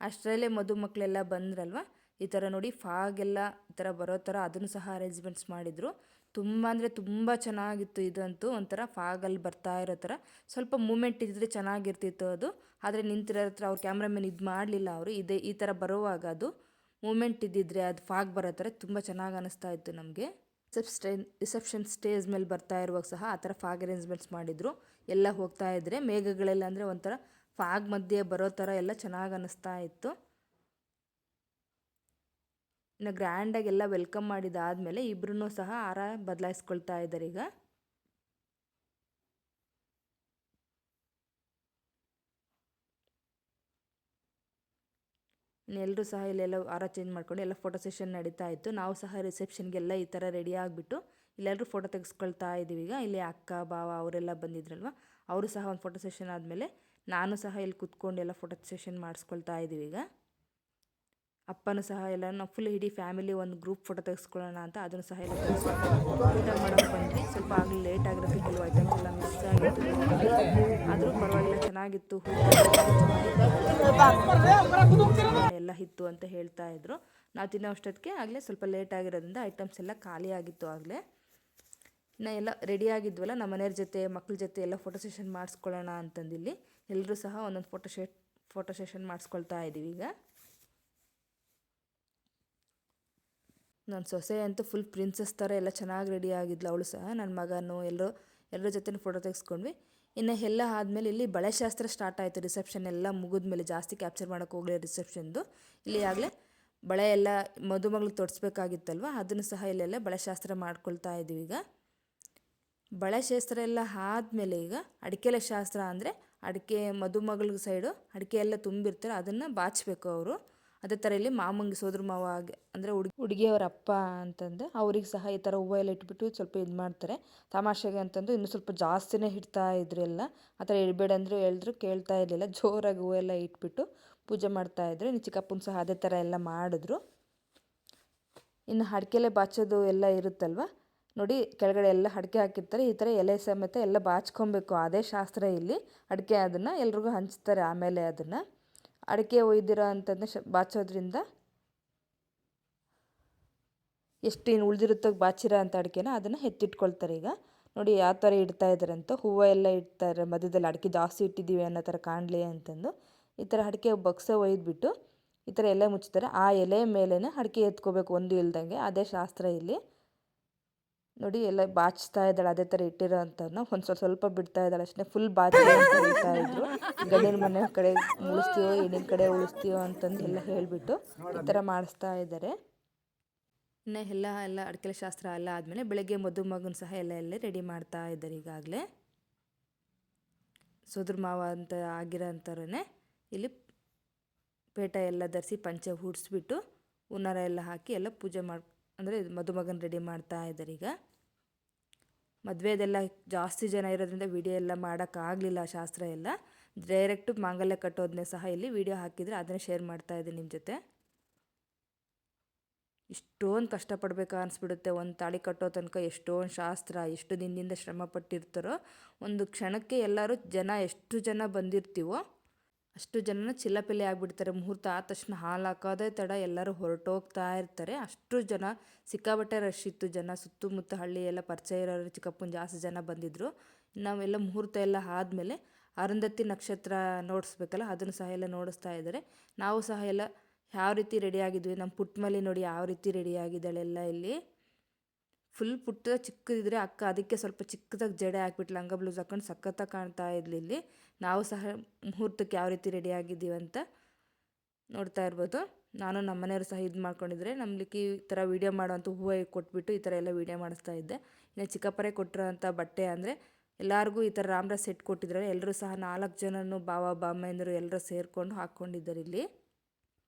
ಅಷ್ಟರಲ್ಲೇ ಮದುಮಕ್ಕಳೆಲ್ಲ ಬಂದ್ರಲ್ವ, ಈ ಥರ ನೋಡಿ ಫಾಗೆಲ್ಲ ಈ ಥರ ಬರೋ ಥರ ಅದನ್ನು ಸಹ ಅರೇಂಜ್ಮೆಂಟ್ಸ್ ಮಾಡಿದರು. ತುಂಬ ಅಂದರೆ ತುಂಬ ಚೆನ್ನಾಗಿತ್ತು. ಇದಂತೂ ಒಂಥರ ಫಾಗಲ್ಲಿ ಬರ್ತಾ ಇರೋ ಥರ ಸ್ವಲ್ಪ ಮೂಮೆಂಟ್ ಇದ್ದರೆ ಚೆನ್ನಾಗಿರ್ತಿತ್ತು ಅದು. ಆದರೆ ನಿಂತಿರೋ ಹತ್ರ ಅವ್ರು ಕ್ಯಾಮ್ರಾಮನ್ ಇದು ಮಾಡಲಿಲ್ಲ. ಅವರು ಈ ಥರ ಬರುವಾಗ ಅದು ಮೂಮೆಂಟ್ ಇದ್ದಿದ್ರೆ ಅದು ಫಾಗ್ ಬರೋ ಥರ ತುಂಬ ಚೆನ್ನಾಗಿ ಅನ್ನಿಸ್ತಾ ಇತ್ತು ನಮಗೆ. ರಿಸೆಪ್ಷನ್ ಸ್ಟೇಜ್ ಮೇಲೆ ಬರ್ತಾ ಇರುವಾಗ ಸಹ ಆ ಥರ ಫಾಗ್ ಅರೇಂಜ್ಮೆಂಟ್ಸ್ ಮಾಡಿದರು. ಎಲ್ಲ ಹೋಗ್ತಾ ಇದ್ದರೆ ಮೇಘಗಳೆಲ್ಲ ಅಂದರೆ ಒಂಥರ ಫಾಗ್ ಮಧ್ಯೆ ಬರೋ ಥರ ಎಲ್ಲ ಚೆನ್ನಾಗಿ ಅನ್ನಿಸ್ತಾ ಇತ್ತು. ಇನ್ನು ಗ್ರ್ಯಾಂಡಾಗಿ ಎಲ್ಲ ವೆಲ್ಕಮ್ ಮಾಡಿದಾದಮೇಲೆ ಇಬ್ಬರೂ ಸಹ ಹಾರ ಬದಲಾಯಿಸ್ಕೊಳ್ತಾ ಇದ್ದಾರೆ. ಈಗ ಇನ್ನೆಲ್ಲರೂ ಸಹ ಇಲ್ಲೆಲ್ಲ ಹಾರ ಚೇಂಜ್ ಮಾಡ್ಕೊಂಡು ಎಲ್ಲ ಫೋಟೋ ಸೆಷನ್ ನಡೀತಾ ಇತ್ತು. ನಾವು ಸಹ ರಿಸೆಪ್ಷನ್ಗೆಲ್ಲ ಈ ಥರ ರೆಡಿ ಆಗಿಬಿಟ್ಟು ಇಲ್ಲೆಲ್ಲರೂ ಫೋಟೋ ತೆಗೆಸ್ಕೊಳ್ತಾ ಇದ್ದೀವಿ. ಈಗ ಇಲ್ಲಿ ಅಕ್ಕ ಬಾವ ಅವರೆಲ್ಲ ಬಂದಿದ್ರಲ್ವ, ಅವರು ಸಹ ಒಂದು ಫೋಟೋ ಸೆಷನ್ ಆದಮೇಲೆ ನಾನು ಸಹ ಇಲ್ಲಿ ಕುತ್ಕೊಂಡು ಎಲ್ಲ ಫೋಟೋ ಸೆಷನ್ ಮಾಡಿಸ್ಕೊಳ್ತಾ ಇದ್ದೀವಿ. ಈಗ ಅಪ್ಪನೂ ಸಹ ಎಲ್ಲ ನಾವು ಫುಲ್ ಇಡೀ ಫ್ಯಾಮಿಲಿ ಒಂದು ಗ್ರೂಪ್ ಫೋಟೋ ತೆಗೆಸ್ಕೊಳ್ಳೋಣ ಅಂತ ಅದನ್ನು ಸಹ ಎಲ್ಲ ತೆಗೆಸ್ಕೊಂಡು ಊಟ ಮಾಡೋಕ್ಕೆ ಬಂದ್ವಿ. ಸ್ವಲ್ಪ ಆಗಲಿ ಲೇಟ್ ಆಗಿರೋಕ್ಕೆ ಕೆಲವು ಐಟಮ್ಸ್ ಎಲ್ಲ ಮಿಸ್ ಆಗಿತ್ತು, ಆದರೂ ಪರವಾಗಿಲ್ಲ ಚೆನ್ನಾಗಿತ್ತು. ಎಲ್ಲ ಇತ್ತು ಅಂತ ಹೇಳ್ತಾ ಇದ್ರು. ನಾವು ತಿನ್ನೋ ಅಷ್ಟೊತ್ತಿಗೆ ಆಗಲೇ ಸ್ವಲ್ಪ ಲೇಟ್ ಆಗಿರೋದ್ರಿಂದ ಐಟಮ್ಸ್ ಎಲ್ಲ ಖಾಲಿ ಆಗಿತ್ತು. ಆಗಲೇ ಇನ್ನು ಎಲ್ಲ ರೆಡಿ ಆಗಿದ್ವಲ್ಲ ನಮ್ಮ ಮನೆಯವ್ರ ಜೊತೆ ಮಕ್ಳ ಜೊತೆ ಎಲ್ಲ ಫೋಟೋ ಸೆಷನ್ ಮಾಡಿಸ್ಕೊಳ್ಳೋಣ ಅಂತಂದಿಲ್ಲಿ ಎಲ್ಲರೂ ಸಹ ಒಂದೊಂದು ಫೋಟೋ ಸೆಷನ್ ಮಾಡಿಸ್ಕೊಳ್ತಾ ಇದ್ದೀವಿ. ಈಗ ನನ್ನ ಸೊಸೆ ಅಂತೂ ಫುಲ್ ಪ್ರಿನ್ಸಸ್ ಥರ ಎಲ್ಲ ಚೆನ್ನಾಗಿ ರೆಡಿ ಆಗಿದ್ಲು. ಅವಳು ಸಹ ನನ್ನ ಮಗನೂ ಎಲ್ಲರ ಜೊತೆ ಫೋಟೋ ತೆಗೆಸ್ಕೊಂಡ್ವಿ. ಇನ್ನು ಎಲ್ಲ ಆದಮೇಲೆ ಇಲ್ಲಿ ಬಳೆ ಶಾಸ್ತ್ರ ಸ್ಟಾರ್ಟ್ ಆಯಿತು. ರಿಸೆಪ್ಷನ್ ಎಲ್ಲ ಮುಗಿದ್ಮೇಲೆ ಜಾಸ್ತಿ ಕ್ಯಾಪ್ಚರ್ ಮಾಡೋಕ್ಕೆ ಹೋಗಲಿ ರಿಸೆಪ್ಷನ್ದು. ಇಲ್ಲಿ ಆಗಲೇ ಬಳೆ ಎಲ್ಲ ಮದುಮಗಳಿಗೆ ತೊಡಿಸ್ಬೇಕಾಗಿತ್ತಲ್ವ, ಅದನ್ನು ಸಹ ಇಲ್ಲೆಲ್ಲ ಬಳೆ ಶಾಸ್ತ್ರ ಮಾಡ್ಕೊಳ್ತಾ ಇದ್ದೀವಿ. ಈಗ ಬಳೆ ಶಾಸ್ತ್ರ ಎಲ್ಲ ಆದಮೇಲೆ ಈಗ ಅಡಿಕೆಲೆ ಶಾಸ್ತ್ರ ಅಂದರೆ ಅಡಿಕೆ ಮದುಮಗಳ ಸೈಡು ಅಡಿಕೆ ಎಲ್ಲ ತುಂಬಿರ್ತಾರೆ, ಅದನ್ನು ಬಾಚಬೇಕು ಅವರು. ಅದೇ ಥರ ಇಲ್ಲಿ ಮಾಮಂಗೆ ಸೋದ್ರ ಮಾವ ಅಂದರೆ ಹುಡುಗಿಯವರ ಅಪ್ಪ ಅಂತಂದು ಅವ್ರಿಗೆ ಸಹ ಈ ಥರ ಹೂವು ಎಲ್ಲ ಇಟ್ಬಿಟ್ಟು ಸ್ವಲ್ಪ ಇದು ಮಾಡ್ತಾರೆ ತಮಾಷೆಗೆ ಅಂತಂದು. ಇನ್ನೂ ಸ್ವಲ್ಪ ಜಾಸ್ತಿನೇ ಇಡ್ತಾ ಇದ್ರು. ಎಲ್ಲ ಆ ಥರ ಇಡಬೇಡ ಅಂದರು ಹೇಳಿದ್ರು ಕೇಳ್ತಾ ಇರಲಿಲ್ಲ. ಜೋರಾಗಿ ಹೂವೆಲ್ಲ ಇಟ್ಬಿಟ್ಟು ಪೂಜೆ ಮಾಡ್ತಾಯಿದ್ರು. ಇನ್ನು ಚಿಕ್ಕಪ್ಪನ ಸಹ ಅದೇ ಥರ ಎಲ್ಲ ಮಾಡಿದ್ರು. ಇನ್ನು ಅಡಿಕೆಲೆ ಬಾಚೋದು ಎಲ್ಲ ಇರುತ್ತಲ್ವ ನೋಡಿ, ಕೆಳಗಡೆ ಎಲ್ಲ ಅಡಿಕೆ ಹಾಕಿರ್ತಾರೆ. ಈ ಥರ ಎಲೆ ಸಮೇತ ಎಲ್ಲ ಬಾಚ್ಕೊಬೇಕು. ಅದೇ ಶಾಸ್ತ್ರ ಇಲ್ಲಿ. ಅಡಿಕೆ ಅದನ್ನು ಎಲ್ರಿಗೂ ಹಂಚ್ತಾರೆ. ಆಮೇಲೆ ಅದನ್ನು ಅಡಿಕೆ ಒಯ್ದಿರೋ ಅಂಥದ್ದನ್ನ ಬಾಚೋದ್ರಿಂದ ಎಷ್ಟು ಇನ್ನು ಉಳಿದಿರುತ್ತೋ ಬಾಚಿರೋ ಅಂಥ ಅಡಿಕೆನ ಅದನ್ನು ಎತ್ತಿಟ್ಕೊಳ್ತಾರೆ. ಈಗ ನೋಡಿ ಯಾವ ಥರ ಇಡ್ತಾ ಇದ್ದಾರೆ ಅಂತ. ಹೂವು ಎಲ್ಲ ಇಡ್ತಾರೆ ಮಧ್ಯದಲ್ಲಿ, ಅಡಿಕೆ ಜಾಸ್ತಿ ಇಟ್ಟಿದ್ದೀವಿ ಅನ್ನೋ ಥರ ಕಾಣಲಿ ಅಂತಂದು. ಈ ಥರ ಅಡಿಕೆ ಬಕ್ಸ ಒಯ್ದುಬಿಟ್ಟು ಈ ಥರ ಎಲೆ ಮುಚ್ತಾರೆ. ಆ ಎಲೆ ಮೇಲೇ ಅಡಿಕೆ ಎತ್ಕೋಬೇಕು ಒಂದು ಇಲ್ದಂಗೆ. ಅದೇ ಶಾಸ್ತ್ರ ಇಲ್ಲಿ. ನೋಡಿ ಎಲ್ಲ ಬಾಚ್ತಾ ಇದ್ದಾಳೆ ಅದೇ ಥರ ಇಟ್ಟಿರೋ ಅಂಥವ್ರನ್ನ. ಒಂದು ಸ್ವಲ್ಪ ಬಿಡ್ತಾ ಇದ್ದಾಳೆ ಅಷ್ಟೇ. ಫುಲ್ ಬಾಚಿ ಅಂತ ಹೇಳ್ತಾ ಇದ್ರು. ಗಂಡಿನ ಮನೆ ಕಡೆ ಉಳಿಸ್ತೀವೋ ಹೆಣ್ಣಿನ ಕಡೆ ಉಳಿಸ್ತೀವೋ ಅಂತಂದು ಎಲ್ಲ ಹೇಳಿಬಿಟ್ಟು ಈ ಥರ ಮಾಡಿಸ್ತಾ ಇದ್ದಾರೆ. ಇನ್ನು ಎಲ್ಲ ಅಡಿಕೆ ಶಾಸ್ತ್ರ ಎಲ್ಲ ಆದಮೇಲೆ ಬೆಳಗ್ಗೆ ಮದುಮಗನ ಸಹ ಎಲ್ಲ ರೆಡಿ ಮಾಡ್ತಾ ಇದ್ದಾರೆ. ಈಗಾಗಲೇ ಸೋದ್ರ ಮಾವ ಅಂತ ಆಗಿರೋ ಅಂಥವ್ರನ್ನೇ ಇಲ್ಲಿ ಪೇಟ ಎಲ್ಲ ಧರಿಸಿ ಪಂಚೆ ಹೂಡಿಸ್ಬಿಟ್ಟು ಹುನ್ನಾರ ಎಲ್ಲ ಹಾಕಿ ಎಲ್ಲ ಪೂಜೆ ಅಂದರೆ ಮದುಮಗನ ರೆಡಿ ಮಾಡ್ತಾ ಇದ್ದಾರೆ. ಈಗ ಮದುವೆದೆಲ್ಲ ಜಾಸ್ತಿ ಜನ ಇರೋದ್ರಿಂದ ವಿಡಿಯೋ ಎಲ್ಲ ಮಾಡೋಕ್ಕಾಗಲಿಲ್ಲ. ಶಾಸ್ತ್ರ ಎಲ್ಲ ಡೈರೆಕ್ಟು ಮಾಂಗಲ್ಯ ಕಟ್ಟೋದನ್ನೇ ಸಹ ಇಲ್ಲಿ ವಿಡಿಯೋ ಹಾಕಿದರೆ ಅದನ್ನೇ ಶೇರ್ ಮಾಡ್ತಾ ಇದ್ದೀನಿ ನಿಮ್ಮ ಜೊತೆ. ಇಷ್ಟೊಂದು ಕಷ್ಟಪಡಬೇಕಾ ಅನಿಸ್ಬಿಡುತ್ತೆ. ಒಂದು ತಾಳಿ ಕಟ್ಟೋ ತನಕ ಎಷ್ಟೊಂದು ಶಾಸ್ತ್ರ, ಎಷ್ಟು ದಿನದಿಂದ ಶ್ರಮ ಪಟ್ಟಿರ್ತಾರೋ. ಒಂದು ಕ್ಷಣಕ್ಕೆ ಎಲ್ಲರೂ ಎಷ್ಟು ಜನ ಬಂದಿರ್ತೀವೋ ಅಷ್ಟು ಜನನ ಚಿಲ್ಲಪಿಲ್ಲಿ ಆಗಿಬಿಡ್ತಾರೆ. ಮುಹೂರ್ತ ಆದ ತಕ್ಷಣ ಹಾಲು ಹಾಕೋದೇ ತಡ ಎಲ್ಲರೂ ಹೊರಟೋಗ್ತಾ ಇರ್ತಾರೆ. ಅಷ್ಟು ಜನ ಸಿಕ್ಕಾಬಟ್ಟೆ ರಶ್ ಇತ್ತು. ಜನ ಸುತ್ತಮುತ್ತ ಹಳ್ಳಿ ಎಲ್ಲ ಪರಿಚಯ ಇರೋರು ಚಿಕ್ಕಪ್ಪನ ಜಾಸ್ತಿ ಜನ ಬಂದಿದ್ದರು. ನಾವೆಲ್ಲ ಮುಹೂರ್ತ ಎಲ್ಲ ಆದಮೇಲೆ ಅರುಂಧತಿ ನಕ್ಷತ್ರ ನೋಡಿಸ್ಬೇಕಲ್ಲ, ಅದನ್ನು ಸಹ ಎಲ್ಲ ನೋಡಿಸ್ತಾ ಇದ್ದಾರೆ. ನಾವು ಸಹ ಎಲ್ಲ ಯಾವ ರೀತಿ ರೆಡಿ ಆಗಿದ್ವಿ. ನಮ್ಮ ಪುಟ್ಟಮಲ್ಲಿ ನೋಡಿ ಯಾವ ರೀತಿ ರೆಡಿ ಆಗಿದ್ದಾಳೆಲ್ಲ. ಇಲ್ಲಿ ಫುಲ್ ಪುಟ್ಟ ಚಿಕ್ಕದಿದ್ರೆ ಅಕ್ಕ ಅದಕ್ಕೆ ಸ್ವಲ್ಪ ಚಿಕ್ಕದಾಗಿ ಜಡೆ ಹಾಕ್ಬಿಟ್ಟು ಲಂಗ ಬ್ಲೌಸ್ ಹಾಕೊಂಡು ಸಖತ್ತಾಗಿ ಕಾಣ್ತಾ ಇದ್ಲು. ಇಲ್ಲಿ ನಾವು ಸಹ ಮುಹೂರ್ತಕ್ಕೆ ಯಾವ ರೀತಿ ರೆಡಿ ಆಗಿದ್ದೀವಿ ಅಂತ ನೋಡ್ತಾ ಇರ್ಬೋದು. ನಾನು ನಮ್ಮ ಮನೆಯವರು ಸಹ ಇದು ಮಾಡ್ಕೊಂಡಿದ್ರೆ ನಮ್ಮಲಿಕ್ಕೆ ಈ ಥರ ವೀಡಿಯೋ ಮಾಡೋವಂಥ ಹೂವು ಕೊಟ್ಬಿಟ್ಟು ಈ ಥರ ಎಲ್ಲ ವೀಡಿಯೋ ಮಾಡಿಸ್ತಾ ಇದ್ದೆ. ಇನ್ನು ಚಿಕ್ಕಪ್ಪರೇ ಕೊಟ್ಟಿರೋ ಅಂಥ ಬಟ್ಟೆ ಅಂದರೆ ಎಲ್ಲರಿಗೂ ಈ ಥರ ರಾಮರ ಸೆಟ್ ಕೊಟ್ಟಿದ್ದಾರೆ. ಎಲ್ಲರೂ ಸಹ 4 ಜನನು ಬಾವ ಬಾಮಂದಿರು ಎಲ್ಲರೂ ಸೇರಿಕೊಂಡು ಹಾಕ್ಕೊಂಡಿದ್ದಾರೆ ಇಲ್ಲಿ.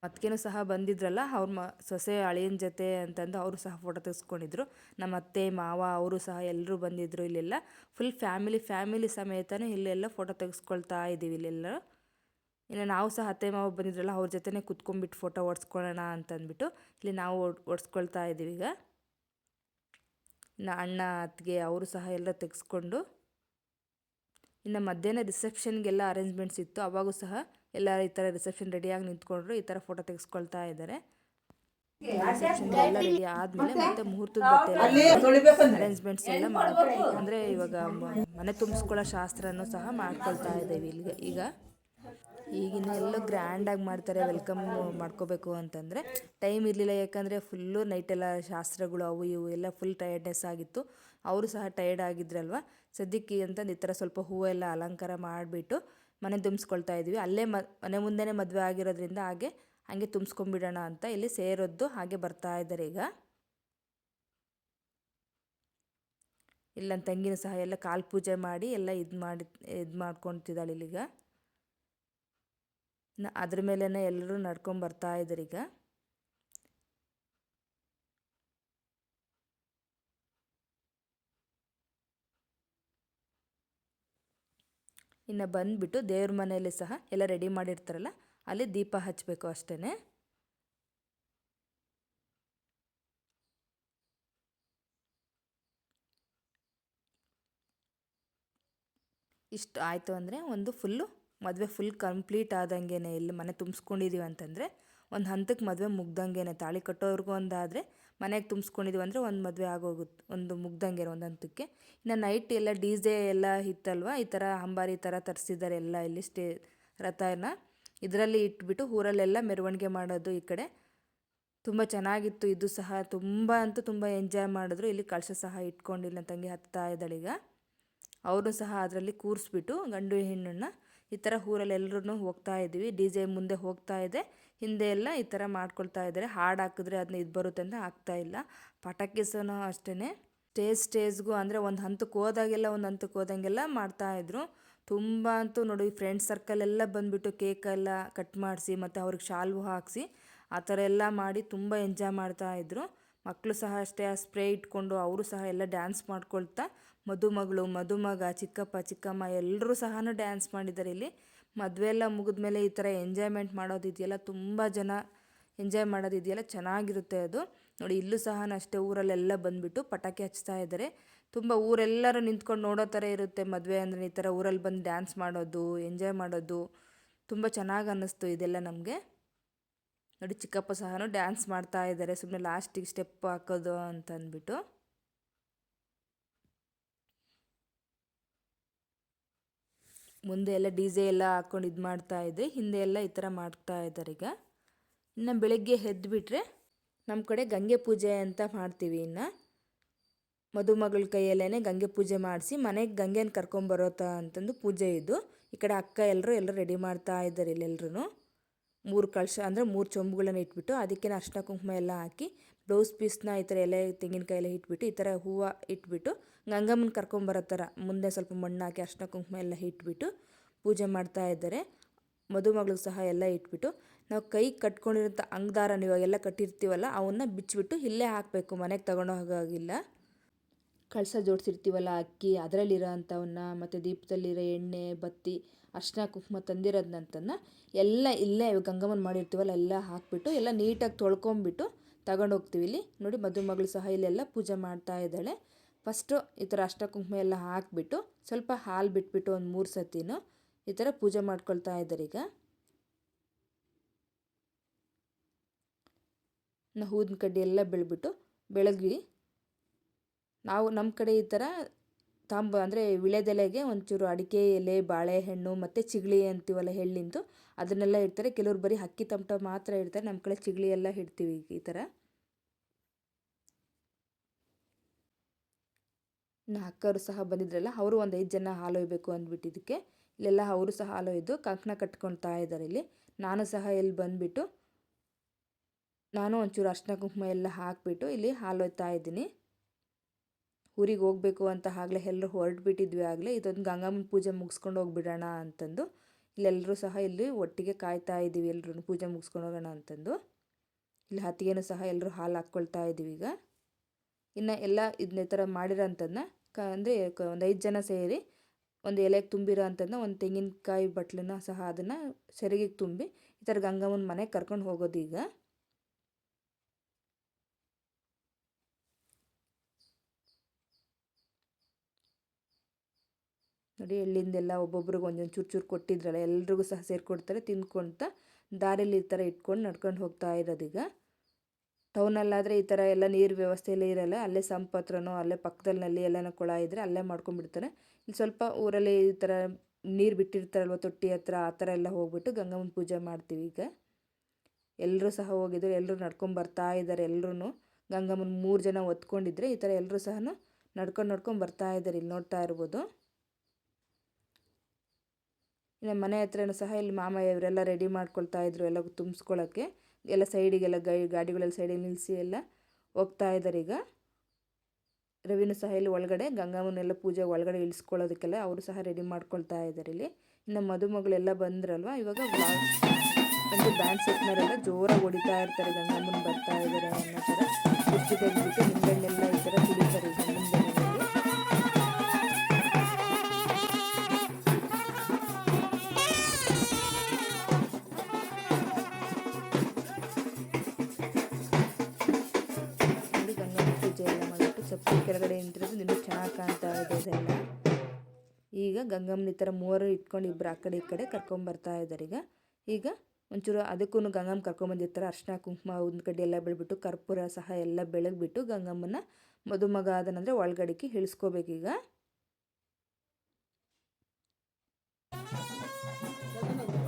ಅತ್ತಿಗೆನೂ ಸಹ ಬಂದಿದ್ರಲ್ಲ, ಅವ್ರ ಸೊಸೆ ಅಳಿಯನ ಜೊತೆ ಅಂತಂದು ಅವರು ಸಹ ಫೋಟೋ ತೆಗೆಸ್ಕೊಂಡಿದ್ರು. ನಮ್ಮ ಅತ್ತೆ ಮಾವ ಅವರು ಸಹ ಎಲ್ಲರೂ ಬಂದಿದ್ದರು. ಇಲ್ಲೆಲ್ಲ ಫುಲ್ ಫ್ಯಾಮಿಲಿ ಸಮೇತನೇ ಇಲ್ಲೆಲ್ಲ ಫೋಟೋ ತೆಗೆಸ್ಕೊಳ್ತಾ ಇದ್ದೀವಿ ಇಲ್ಲೆಲ್ಲ. ಇನ್ನು ನಾವು ಸಹ ಅತ್ತೆ ಮಾವ ಬಂದಿದ್ರಲ್ಲ, ಅವ್ರ ಜೊತೆನೇ ಕುತ್ಕೊಂಡ್ಬಿಟ್ಟು ಫೋಟೋ ಓಡಿಸ್ಕೊಳ್ಳೋಣ ಅಂತಂದ್ಬಿಟ್ಟು ಇಲ್ಲಿ ನಾವು ಓಡಿಸ್ಕೊಳ್ತಾ ಇದ್ದೀವಿ. ಈಗ ಇನ್ನು ಅಣ್ಣ ಅತ್ತಿಗೆ ಅವರು ಸಹ ಎಲ್ಲ ತೆಗೆಸ್ಕೊಂಡು, ಇನ್ನು ಮಧ್ಯಾಹ್ನ ರಿಸೆಪ್ಷನ್ಗೆಲ್ಲ ಅರೇಂಜ್ಮೆಂಟ್ಸ್ ಇತ್ತು. ಅವಾಗೂ ಸಹ ಎಲ್ಲ ಈ ಥರ ರಿಸೆಪ್ಷನ್ ರೆಡಿಯಾಗಿ ನಿಂತ್ಕೊಂಡ್ರು, ಈ ಥರ ಫೋಟೋ ತೆಗೆಸ್ಕೊಳ್ತಾ ಇದ್ದಾರೆ. ರಿಸೆಪ್ಷನ್ ಎಲ್ಲ ರೆಡಿ ಆದಮೇಲೆ ಮತ್ತೆ ಮುಹೂರ್ತದ ಬಟ್ಟೆ ಅರೇಂಜ್ಮೆಂಟ್ಸ್ ಎಲ್ಲ ಅಂದರೆ ಇವಾಗ ಮನೆ ತುಂಬಿಸ್ಕೊಳ್ಳೋ ಶಾಸ್ತ್ರನೂ ಸಹ ಮಾಡ್ಕೊಳ್ತಾ ಇದ್ದೀವಿ ಇಲ್ಲಿಗೆ. ಈಗಿನ ಎಲ್ಲೋ ಗ್ರ್ಯಾಂಡಾಗಿ ಮಾಡ್ತಾರೆ. ವೆಲ್ಕಮ್ ಮಾಡ್ಕೋಬೇಕು ಅಂತಂದರೆ ಟೈಮ್ ಇರಲಿಲ್ಲ, ಯಾಕಂದರೆ ಫುಲ್ಲು ನೈಟೆಲ್ಲ ಶಾಸ್ತ್ರಗಳು ಅವು ಇವು ಎಲ್ಲ ಫುಲ್ ಟಯರ್ಡ್ನೆಸ್ ಆಗಿತ್ತು. ಅವರು ಸಹ ಟಯರ್ಡ್ ಆಗಿದ್ರಲ್ವ, ಸದ್ಯಕ್ಕೆ ಅಂತಂದು ಈ ಥರ ಸ್ವಲ್ಪ ಹೂವೆಲ್ಲ ಅಲಂಕಾರ ಮಾಡಿಬಿಟ್ಟು ಮನೆ ತುಂಬಿಸ್ಕೊಳ್ತಾ ಇದ್ವಿ. ಅಲ್ಲೇ ಮನೆ ಮುಂದೆನೇ ಮದುವೆ ಆಗಿರೋದ್ರಿಂದ ಹಾಗೆ ತುಂಬಿಸ್ಕೊಂಡ್ಬಿಡೋಣ ಅಂತ ಇಲ್ಲಿ ಸೇರೋದು ಹಾಗೆ ಬರ್ತಾ ಇದ್ದಾರೆ. ಈಗ ಇಲ್ಲ ನನ್ನ ತಂಗಿನೂ ಸಹ ಎಲ್ಲ ಕಾಲು ಪೂಜೆ ಮಾಡಿ ಎಲ್ಲ ಇದು ಮಾಡ್ಕೊತಿದ್ದಾಳೆ ಇಲ್ಲಿಗ. ಅದ್ರ ಮೇಲೇ ಎಲ್ಲರೂ ನಡ್ಕೊಂಡು ಬರ್ತಾ ಇದ್ದಾರೆ. ಈಗ ಇನ್ನು ಬಂದುಬಿಟ್ಟು ದೇವ್ರ ಮನೆಯಲ್ಲಿ ಸಹ ಎಲ್ಲ ರೆಡಿ ಮಾಡಿರ್ತಾರಲ್ಲ, ಅಲ್ಲಿ ದೀಪ ಹಚ್ಚಬೇಕು ಅಷ್ಟೇ. ಇಷ್ಟು ಆಯಿತು ಅಂದರೆ ಒಂದು ಮದುವೆ ಫುಲ್ ಕಂಪ್ಲೀಟ್ ಆದಂಗೆ. ಇಲ್ಲಿ ಮನೆ ತುಂಬಿಸ್ಕೊಂಡಿದ್ದೀವಿ ಅಂತಂದರೆ ಒಂದು ಹಂತಕ್ಕೆ ಮದುವೆ ಮುಗ್ದಂಗೆ. ತಾಳಿ ಕಟ್ಟೋರ್ಗೂ ಒಂದಾದರೆ ಮನೆಗೆ ತುಂಬಿಸ್ಕೊಂಡಿದ್ದೀವಿ ಅಂದರೆ ಒಂದು ಮದುವೆ ಆಗೋಗುತ್ತೆ, ಒಂದು ಮುಗ್ದಂಗೆ ಒಂದು ಹಂತಕ್ಕೆ. ಇನ್ನು ನೈಟ್ ಎಲ್ಲ DJ ಎಲ್ಲ ಇತ್ತಲ್ವ, ಈ ಥರ ಅಂಬಾರಿ ಥರ ತರಿಸಿದ್ದಾರೆ ಎಲ್ಲ ಇಲ್ಲಿ ರಥನ ಇದರಲ್ಲಿ ಇಟ್ಬಿಟ್ಟು ಊರಲ್ಲೆಲ್ಲ ಮೆರವಣಿಗೆ ಮಾಡೋದು. ಈ ಕಡೆ ತುಂಬ ಚೆನ್ನಾಗಿತ್ತು. ಇದು ಸಹ ತುಂಬ ಎಂಜಾಯ್ ಮಾಡಿದ್ರು. ಇಲ್ಲಿ ಕಳಶ ಸಹ ಇಟ್ಕೊಂಡಿಲ್ಲ, ನನ್ನ ತಂಗಿ ಹತ್ತಾ ಇದ್ದಾಳೀಗ. ಅವರು ಸಹ ಅದರಲ್ಲಿ ಕೂರಿಸ್ಬಿಟ್ಟು ಗಂಡು ಹೆಣ್ಣನ್ನು ಈ ಥರ ಊರಲ್ಲಿ ಎಲ್ಲರೂ ಹೋಗ್ತಾ ಇದ್ದೀವಿ. DJ ಮುಂದೆ ಹೋಗ್ತಾ ಇದೆ, ಹಿಂದೆ ಎಲ್ಲ ಈ ಥರ ಮಾಡ್ಕೊಳ್ತಾ ಇದ್ದಾರೆ. ಹಾಡು ಹಾಕಿದ್ರೆ ಅದನ್ನ ಇದು ಬರುತ್ತೆ ಅಂತ ಆಗ್ತಾಯಿಲ್ಲ. ಪಟಾಕಿ ಸಹ ಅಷ್ಟೇ ಸ್ಟೇಜ್ಗೂ ಅಂದರೆ ಒಂದು ಹಂತಕ್ಕೆ ಹೋದಂಗೆಲ್ಲ ಮಾಡ್ತಾಯಿದ್ರು. ತುಂಬ ಅಂತೂ ನೋಡಿ, ಫ್ರೆಂಡ್ಸ್ ಸರ್ಕಲ್ ಎಲ್ಲ ಬಂದುಬಿಟ್ಟು ಕೇಕೆಲ್ಲ ಕಟ್ ಮಾಡಿಸಿ ಮತ್ತು ಅವ್ರಿಗೆ ಶಾಲ್ವು ಹಾಕಿಸಿ ಆ ಥರ ಎಲ್ಲ ಮಾಡಿ ತುಂಬ ಎಂಜಾಯ್ ಮಾಡ್ತಾಯಿದ್ರು. ಮಕ್ಕಳು ಸಹ ಅಷ್ಟೇ ಸ್ಪ್ರೇ ಇಟ್ಕೊಂಡು ಅವರು ಸಹ ಎಲ್ಲ ಡ್ಯಾನ್ಸ್ ಮಾಡ್ಕೊಳ್ತಾ, ಮದುಮಗಳು ಮದುಮಗ ಚಿಕ್ಕಪ್ಪ ಚಿಕ್ಕಮ್ಮ ಎಲ್ಲರೂ ಸಹ ಡ್ಯಾನ್ಸ್ ಮಾಡಿದ್ದಾರೆ. ಇಲ್ಲಿ ಮದುವೆ ಎಲ್ಲ ಮುಗಿದ್ಮೇಲೆ ಈ ಥರ ಎಂಜಾಯ್ಮೆಂಟ್ ಮಾಡೋದಿದೆಯಲ್ಲ, ತುಂಬ ಜನ ಎಂಜಾಯ್ ಮಾಡೋದಿದೆಯಲ್ಲ, ಚೆನ್ನಾಗಿರುತ್ತೆ ಅದು. ನೋಡಿ ಇಲ್ಲೂ ಸಹ ಅಷ್ಟೇ ಊರಲ್ಲೆಲ್ಲ ಬಂದುಬಿಟ್ಟು ಪಟಾಕಿ ಹಚ್ತಾ ಇದ್ದಾರೆ. ತುಂಬ ಊರೆಲ್ಲರೂ ನಿಂತ್ಕೊಂಡು ನೋಡೋ ಥರ ಇರುತ್ತೆ ಮದುವೆ ಅಂದರೆ. ಈ ಥರ ಊರಲ್ಲಿ ಬಂದು ಡ್ಯಾನ್ಸ್ ಮಾಡೋದು, ಎಂಜಾಯ್ ಮಾಡೋದು ತುಂಬ ಚೆನ್ನಾಗಿ ಅನ್ನಿಸ್ತು ಇದೆಲ್ಲ ನಮಗೆ. ನೋಡಿ ಚಿಕ್ಕಪ್ಪ ಸಹ ಡ್ಯಾನ್ಸ್ ಮಾಡ್ತಾ ಇದ್ದಾರೆ, ಸುಮ್ಮನೆ ಲಾಸ್ಟಿಗೆ ಸ್ಟೆಪ್ ಹಾಕೋದು ಅಂತಂದ್ಬಿಟ್ಟು. ಮುಂದೆ ಎಲ್ಲ DJ ಎಲ್ಲ ಹಾಕ್ಕೊಂಡು ಇದು ಮಾಡ್ತಾ ಇದ್ದೆ, ಹಿಂದೆ ಎಲ್ಲ ಈ ಥರ ಮಾಡ್ತಾ ಇದ್ದಾರೆ. ಈಗ ಇನ್ನು ಬೆಳಗ್ಗೆ ಎದ್ದುಬಿಟ್ರೆ ನಮ್ಮ ಕಡೆ ಗಂಗೆ ಪೂಜೆ ಅಂತ ಮಾಡ್ತೀವಿ. ಇನ್ನು ಮದುಮಗಳ ಕೈಯಲ್ಲೇ ಗಂಗೆ ಪೂಜೆ ಮಾಡಿಸಿ ಮನೆಗೆ ಗಂಗೆನ ಕರ್ಕೊಂಬರೋತ ಅಂತಂದು ಪೂಜೆ ಇದು. ಈ ಕಡೆ ಅಕ್ಕ ಎಲ್ಲರೂ ರೆಡಿ ಮಾಡ್ತಾ ಇದ್ದಾರೆ. ಇಲ್ಲೆಲ್ಲರೂ 3 ಕಳಶ ಅಂದರೆ 3 ಚೊಂಬುಗಳನ್ನ ಇಟ್ಬಿಟ್ಟು ಅದಕ್ಕೆ ಅರ್ಶಿನ ಕುಂಕುಮ ಎಲ್ಲ ಹಾಕಿ ಬ್ಲೌಸ್ ಪೀಸ್ನ ಈ ಥರ ಎಲೆ ತೆಂಗಿನಕಾಯಿ ಇಟ್ಬಿಟ್ಟು ಈ ಥರ ಹೂವು ಇಟ್ಬಿಟ್ಟು ಗಂಗಮ್ಮನ ಕರ್ಕೊಂಬರೋ ಥರ ಮುಂದೆ ಸ್ವಲ್ಪ ಮಣ್ಣು ಹಾಕಿ ಅರ್ಶಿನ ಕುಂಕುಮ ಎಲ್ಲ ಇಟ್ಬಿಟ್ಟು ಪೂಜೆ ಮಾಡ್ತಾ ಇದ್ದಾರೆ. ಮದುಮಗಳು ಸಹ ಎಲ್ಲ ಇಟ್ಬಿಟ್ಟು ನಾವು ಕೈ ಕಟ್ಕೊಂಡಿರೋಂಥ ಅಂಗದಾರನ ಇವಾಗೆಲ್ಲ ಕಟ್ಟಿರ್ತೀವಲ್ಲ, ಅವನ್ನ ಬಿಚ್ಚಿಬಿಟ್ಟು ಇಲ್ಲೇ ಹಾಕಬೇಕು, ಮನೆಗೆ ತಗೊಂಡು ಹೋಗೋಗಿಲ್ಲ. ಕಳಸ ಜೋಡಿಸಿರ್ತೀವಲ್ಲ ಅಕ್ಕಿ, ಅದರಲ್ಲಿರೋ ಅಂಥವನ್ನ ಮತ್ತು ದೀಪದಲ್ಲಿರೋ ಎಣ್ಣೆ ಬತ್ತಿ ಅರ್ಶಿನ ಕುಂಕುಮ ತಂದಿರೋದನ್ನಂತನ್ನು ಎಲ್ಲ ಇಲ್ಲೇ ಗಂಗಮ್ಮನ ಮಾಡಿರ್ತೀವಲ್ಲ ಎಲ್ಲ ಹಾಕಿಬಿಟ್ಟು ಎಲ್ಲ ನೀಟಾಗಿ ತೊಳ್ಕೊಂಬಿಟ್ಟು ತಗೊಂಡೋಗ್ತೀವಿ. ಇಲ್ಲಿ ನೋಡಿ ಮದುಮಗಳು ಸಹ ಇಲ್ಲೆಲ್ಲ ಪೂಜೆ ಮಾಡ್ತಾ ಇದ್ದಾಳೆ. ಫಸ್ಟು ಈ ಥರ ಅರ್ಶಿನ ಕುಂಕುಮ ಎಲ್ಲ ಹಾಕಿಬಿಟ್ಟು ಸ್ವಲ್ಪ ಹಾಲು ಬಿಟ್ಬಿಟ್ಟು ಒಂದು 3 ಸತಿನೂ ಈ ಥರ ಪೂಜೆ ಮಾಡ್ಕೊಳ್ತಾ ಇದ್ದಾರೆ. ಈಗ ಊದಿನ ಕಡ್ಡಿ ಎಲ್ಲ ಬೆಳಗ್ವಿ. ನಮ್ಮ ಕಡೆ ಈ ಥರ ಅಂದರೆ ವಿಳೆದೆಲೆಗೆ ಒಂಚೂರು ಅಡಿಕೆ ಎಲೆ, ಬಾಳೆಹಣ್ಣು ಮತ್ತು ಚಿಗಳಿ ಅಂತೀವಲ್ಲ ಎಳ್ಳಿಂದು, ಅದನ್ನೆಲ್ಲ ಇಡ್ತಾರೆ. ಕೆಲವ್ರು ಬರೀ ಅಕ್ಕಿ ತಮಟ ಮಾತ್ರ ಇಡ್ತಾರೆ, ನಮ್ಮ ಕಡೆ ಚಿಗಳಿ ಎಲ್ಲ ಇಡ್ತೀವಿ ಈ ಥರ. ಇನ್ನು ಅಕ್ಕವರು ಸಹ ಬಂದಿದ್ರಲ್ಲ, ಅವರು ಒಂದು 5 ಜನ ಹಾಲು ಒಯ್ಯಬೇಕು ಅಂದ್ಬಿಟ್ಟು ಇದಕ್ಕೆ ಇಲ್ಲೆಲ್ಲ ಅವರು ಸಹ ಹಾಲು ಒಯ್ದು ಕಂಕಣ ಕಟ್ಕೊಳ್ತಾ ಇದ್ದಾರೆ. ಇಲ್ಲಿ ನಾನು ಸಹ ಇಲ್ಲಿ ಬಂದುಬಿಟ್ಟು ನಾನು ಒಂಚೂರು ಅರ್ಶಿನ ಕುಂಕುಮ ಎಲ್ಲ ಹಾಕಿಬಿಟ್ಟು ಇಲ್ಲಿ ಹಾಲು ಒಯ್ತಾ ಇದ್ದೀನಿ. ಊರಿಗೆ ಹೋಗಬೇಕು ಅಂತ ಆಗಲೇ ಎಲ್ಲರೂ ಹೊರಟ್ಬಿಟ್ಟಿದ್ವಿ. ಆಗಲೇ ಇದೊಂದು ಗಂಗಮ್ಮನ ಪೂಜೆ ಮುಗಿಸ್ಕೊಂಡು ಹೋಗ್ಬಿಡೋಣ ಅಂತಂದು ಇಲ್ಲೆಲ್ಲರೂ ಸಹ ಇಲ್ಲಿ ಒಟ್ಟಿಗೆ ಕಾಯ್ತಾ ಇದ್ದೀವಿ. ಎಲ್ಲರೂ ಪೂಜೆ ಮುಗಿಸ್ಕೊಂಡು ಹೋಗೋಣ ಅಂತಂದು ಇಲ್ಲಿ ಹತ್ತಿಗೆನೂ ಸಹ ಎಲ್ಲರೂ ಹಾಲು ಹಾಕ್ಕೊಳ್ತಾ ಇದ್ದೀವಿ. ಈಗ ಇನ್ನು ಎಲ್ಲ ಇದನ್ನ ಈ ಥರ ಮಾಡಿರೋ ಅಂಥದ್ದನ್ನ ಅಂದರೆ ಒಂದು 5 ಜನ ಸೇರಿ ಒಂದು ಎಲೆಗೆ ತುಂಬಿರೋ ಅಂಥದ್ದನ್ನ ಒಂದು ತೆಂಗಿನಕಾಯಿ ಬಟ್ಲನ್ನ ಸಹ ಅದನ್ನು ಸೆರಗಿಗೆ ತುಂಬಿ ಈ ಥರ ಗಂಗಮ್ಮನ ಮನೆಗೆ ಕರ್ಕೊಂಡು ಹೋಗೋದು. ಈಗ ನೋಡಿ, ಎಳ್ಳಿಂದೆಲ್ಲ ಒಬ್ಬೊಬ್ರಿಗೆ ಒಂದೊಂದು ಚೂರು ಚೂರು ಕೊಟ್ಟಿದ್ರಲ್ಲ, ಎಲ್ರಿಗೂ ಸಹ ಸೇರಿಕೊಡ್ತಾರೆ. ತಿಂದ್ಕೊಳ್ತಾ ದಾರಿಯಲ್ಲಿ ಈ ಥರ ಇಟ್ಕೊಂಡು ನಡ್ಕೊಂಡು ಹೋಗ್ತಾ ಇರೋದೀಗ. ಟೌನಲ್ಲಾದರೆ ಈ ಥರ ಎಲ್ಲ ನೀರು ವ್ಯವಸ್ಥೆ ಎಲ್ಲ ಇರೋಲ್ಲ. ಅಲ್ಲೇ ಸಂಪ್ ಹತ್ರನೋ ಅಲ್ಲೇ ಪಕ್ಕದಲ್ಲಿ ನಲ್ಲಿ ಎಲ್ಲನೋ ಕೊಳ ಇದ್ದರೆ ಅಲ್ಲೇ ಮಾಡ್ಕೊಂಡ್ಬಿಡ್ತಾರೆ. ಇಲ್ಲಿ ಸ್ವಲ್ಪ ಊರಲ್ಲಿ ಈ ಥರ ನೀರು ಬಿಟ್ಟಿರ್ತಾರಲ್ವ ತೊಟ್ಟಿ ಹತ್ರ, ಆ ಥರ ಎಲ್ಲ ಹೋಗ್ಬಿಟ್ಟು ಗಂಗಮ್ಮನ ಪೂಜೆ ಮಾಡ್ತೀವಿ. ಈಗ ಎಲ್ಲರೂ ಸಹ ಹೋಗಿದ್ರು, ಎಲ್ಲರೂ ನಡ್ಕೊಂಡು ಬರ್ತಾ ಇದ್ದಾರೆ. ಎಲ್ಲರೂ ಗಂಗಮ್ಮನ 3 ಜನ ಒತ್ಕೊಂಡಿದ್ರೆ ಈ ಥರ ಎಲ್ಲರೂ ಸಹ ನಡ್ಕೊಂಡು ಬರ್ತಾ ಇದ್ದಾರೆ. ಇಲ್ಲಿ ನೋಡ್ತಾ ಇರ್ಬೋದು. ಇನ್ನು ಮನೆ ಹತ್ರನೂ ಸಹ ಇಲ್ಲಿ ಮಾಮ ಇವರೆಲ್ಲ ರೆಡಿ ಮಾಡ್ಕೊಳ್ತಾ ಇದ್ರು ಎಲ್ಲ ತುಂಬಿಸ್ಕೊಳ್ಳೋಕ್ಕೆ. ಎಲ್ಲ ಸೈಡಿಗೆಲ್ಲ ಗಾಡಿಗಳೆಲ್ಲ ಸೈಡಿಗೆ ನಿಲ್ಲಿಸಿ ಎಲ್ಲ ಹೋಗ್ತಾ ಇದ್ದಾರೆ. ಈಗ ರವಿನೂ ಸಹ ಇಲ್ಲಿ ಒಳಗಡೆ ಗಂಗಮ್ಮನೆಲ್ಲ ಪೂಜೆ ಒಳಗಡೆ ಇಳಿಸ್ಕೊಳ್ಳೋದಕ್ಕೆಲ್ಲ ಅವರು ಸಹ ರೆಡಿ ಮಾಡ್ಕೊಳ್ತಾ ಇದ್ದಾರೆ. ಇಲ್ಲಿ ಇನ್ನು ಮದುಮಗಳೆಲ್ಲ ಬಂದ್ರಲ್ವ, ಇವಾಗ ಒಂದು ಬ್ಯಾಂಡ್ ಸೆಟ್ನವರೆಲ್ಲ ಜೋರಾಗಿ ಹೊಡಿತಾ ಇರ್ತಾರೆ. ಗಂಗಮ್ಮನ ಬರ್ತಾ ಇದ್ದಾರೆ ಅನ್ನೋ ಥರ ಕುರ್ಚಿ ತೆಗೆದ್ಬಿಟ್ಟು ನಿಂಬೆಣ್ಣೆಲ್ಲ ಈ ಥರ ಕುಡಿತಾರೆ. ಈಗ ಮುಂದೆ ಚಪ್ಪಲಿ ಕೆಳಗಡೆ ನಿಂತಿರೋದು ಇನ್ನೂ ಚೆನ್ನಾಗಿ ಕಾಣ್ತಾ ಇದೆ ಇದೆಲ್ಲ. ಈಗ ಗಂಗಮ್ಮನ ಈ ಥರ 3 ಇಟ್ಕೊಂಡು ಇಬ್ಬರು ಆ ಕಡೆ ಈ ಕಡೆ ಕರ್ಕೊಂಬರ್ತಾ ಇದ್ದಾರೆ. ಈಗ ಒಂಚೂರು ಅದಕ್ಕೂ ಗಂಗಮ್ಮ ಕರ್ಕೊಂಬಂದಿರ್ತಾರೆ. ಅರ್ಶಿನ ಕುಂಕುಮ ಒಂದು ಕಡ್ಡಿ ಎಲ್ಲ ಬೆಳೆಬಿಟ್ಟು ಕರ್ಪೂರ ಸಹ ಎಲ್ಲ ಬೆಳಗ್ಬಿಟ್ಟು ಗಂಗಮ್ಮನ ಮದುಮಗ ಅದನಂದರೆ ಒಳಗಡೆಗೆ ಇಳಿಸ್ಕೋಬೇಕೀಗ.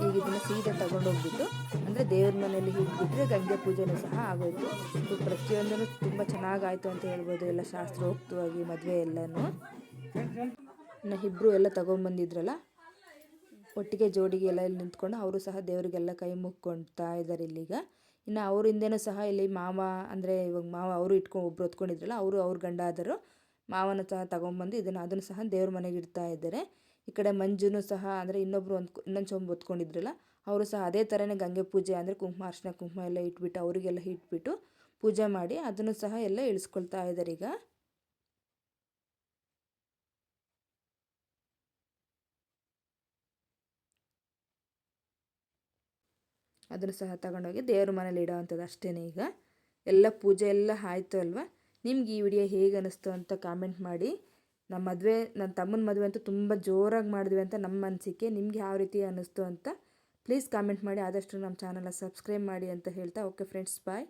ಈಗ ಇದನ್ನು ಸೀದಾ ತಗೊಂಡೋಗ್ಬಿಟ್ಟು ಅಂದರೆ ದೇವ್ರ ಮನೆಯಲ್ಲಿ ಇಟ್ಬಿಟ್ರೆ ಗಂಗೆ ಪೂಜೆನೂ ಸಹ ಆಗೋಯ್ತು. ಪ್ರತಿಯೊಂದೂ ತುಂಬ ಚೆನ್ನಾಗಾಯಿತು ಅಂತ ಹೇಳ್ಬೋದು. ಎಲ್ಲ ಶಾಸ್ತ್ರೋಕ್ತವಾಗಿ ಮದುವೆ ಎಲ್ಲನೂ. ಇನ್ನು ಇಬ್ಬರು ಎಲ್ಲ ತಗೊಂಬಂದಿದ್ರಲ್ಲ ಒಟ್ಟಿಗೆ ಜೋಡಿಗೆ ಎಲ್ಲ ಇಲ್ಲಿ ನಿಂತ್ಕೊಂಡು ಅವರು ಸಹ ದೇವರಿಗೆಲ್ಲ ಕೈ ಮುಕ್ಕೊಳ್ತಾ ಇದ್ದಾರೆ ಇಲ್ಲಿಗ. ಇನ್ನು ಅವ್ರ ಹಿಂದೆನೂ ಸಹ ಇಲ್ಲಿ ಮಾವ ಅಂದರೆ ಇವಾಗ ಮಾವ ಅವರು ಒಬ್ರು ಹೊತ್ಕೊಂಡಿದ್ರಲ್ಲ, ಅವ್ರ ಗಂಡ ಆದರು ಮಾವನ ಸಹ ತಗೊಂಬಂದು ಅದನ್ನು ಸಹ ದೇವ್ರ ಮನೆಗೆ ಇಡ್ತಾ ಇದ್ದಾರೆ. ಈ ಕಡೆ ಮಂಜುನೂ ಸಹ ಅಂದರೆ ಇನ್ನೊಂದು ಚೊಂಬು ಹೊತ್ಕೊಂಡಿದ್ರಲ್ಲ, ಅವರು ಸಹ ಅದೇ ಥರನೇ ಗಂಗೆ ಪೂಜೆ ಅಂದರೆ ಕುಂಕುಮ ಅರ್ಶಿನ ಕುಂಕುಮ ಎಲ್ಲ ಇಟ್ಬಿಟ್ಟು ಅವರಿಗೆಲ್ಲ ಇಟ್ಬಿಟ್ಟು ಪೂಜೆ ಮಾಡಿ ಅದನ್ನು ಸಹ ಎಲ್ಲ ಇಳಿಸ್ಕೊಳ್ತಾ ಇದ್ದಾರೆ. ಈಗ ಅದನ್ನು ಸಹ ತಗೊಂಡೋಗಿ ದೇವ್ರ ಮನೇಲಿ ಇಡೋ ಅಂಥದ್ದು ಅಷ್ಟೇ. ಈಗ ಎಲ್ಲ ಪೂಜೆ ಎಲ್ಲ ಆಯಿತು ಅಲ್ವಾ. ನಿಮ್ಗೆ ಈ ವಿಡಿಯೋ ಹೇಗೆ ಅನ್ನಿಸ್ತು ಅಂತ ಕಾಮೆಂಟ್ ಮಾಡಿ. ನನ್ನ ತಮ್ಮನ ಮದುವೆ ಅಂತೂ ತುಂಬ ಜೋರಾಗಿ ಮಾಡಿದ್ವಿ ಅಂತ ನಮ್ಮ ಅನಿಸಿಕೆ. ನಿಮ್ಗೆ ಯಾವ ರೀತಿ ಅನ್ನಿಸ್ತು ಅಂತ ಪ್ಲೀಸ್ ಕಾಮೆಂಟ್ ಮಾಡಿ. ಆದಷ್ಟು ನಮ್ಮ ಚಾನಲ್ನ ಸಬ್ಸ್ಕ್ರೈಬ್ ಮಾಡಿ ಅಂತ ಹೇಳ್ತಾ ಓಕೆ ಫ್ರೆಂಡ್ಸ್, ಬಾಯ್.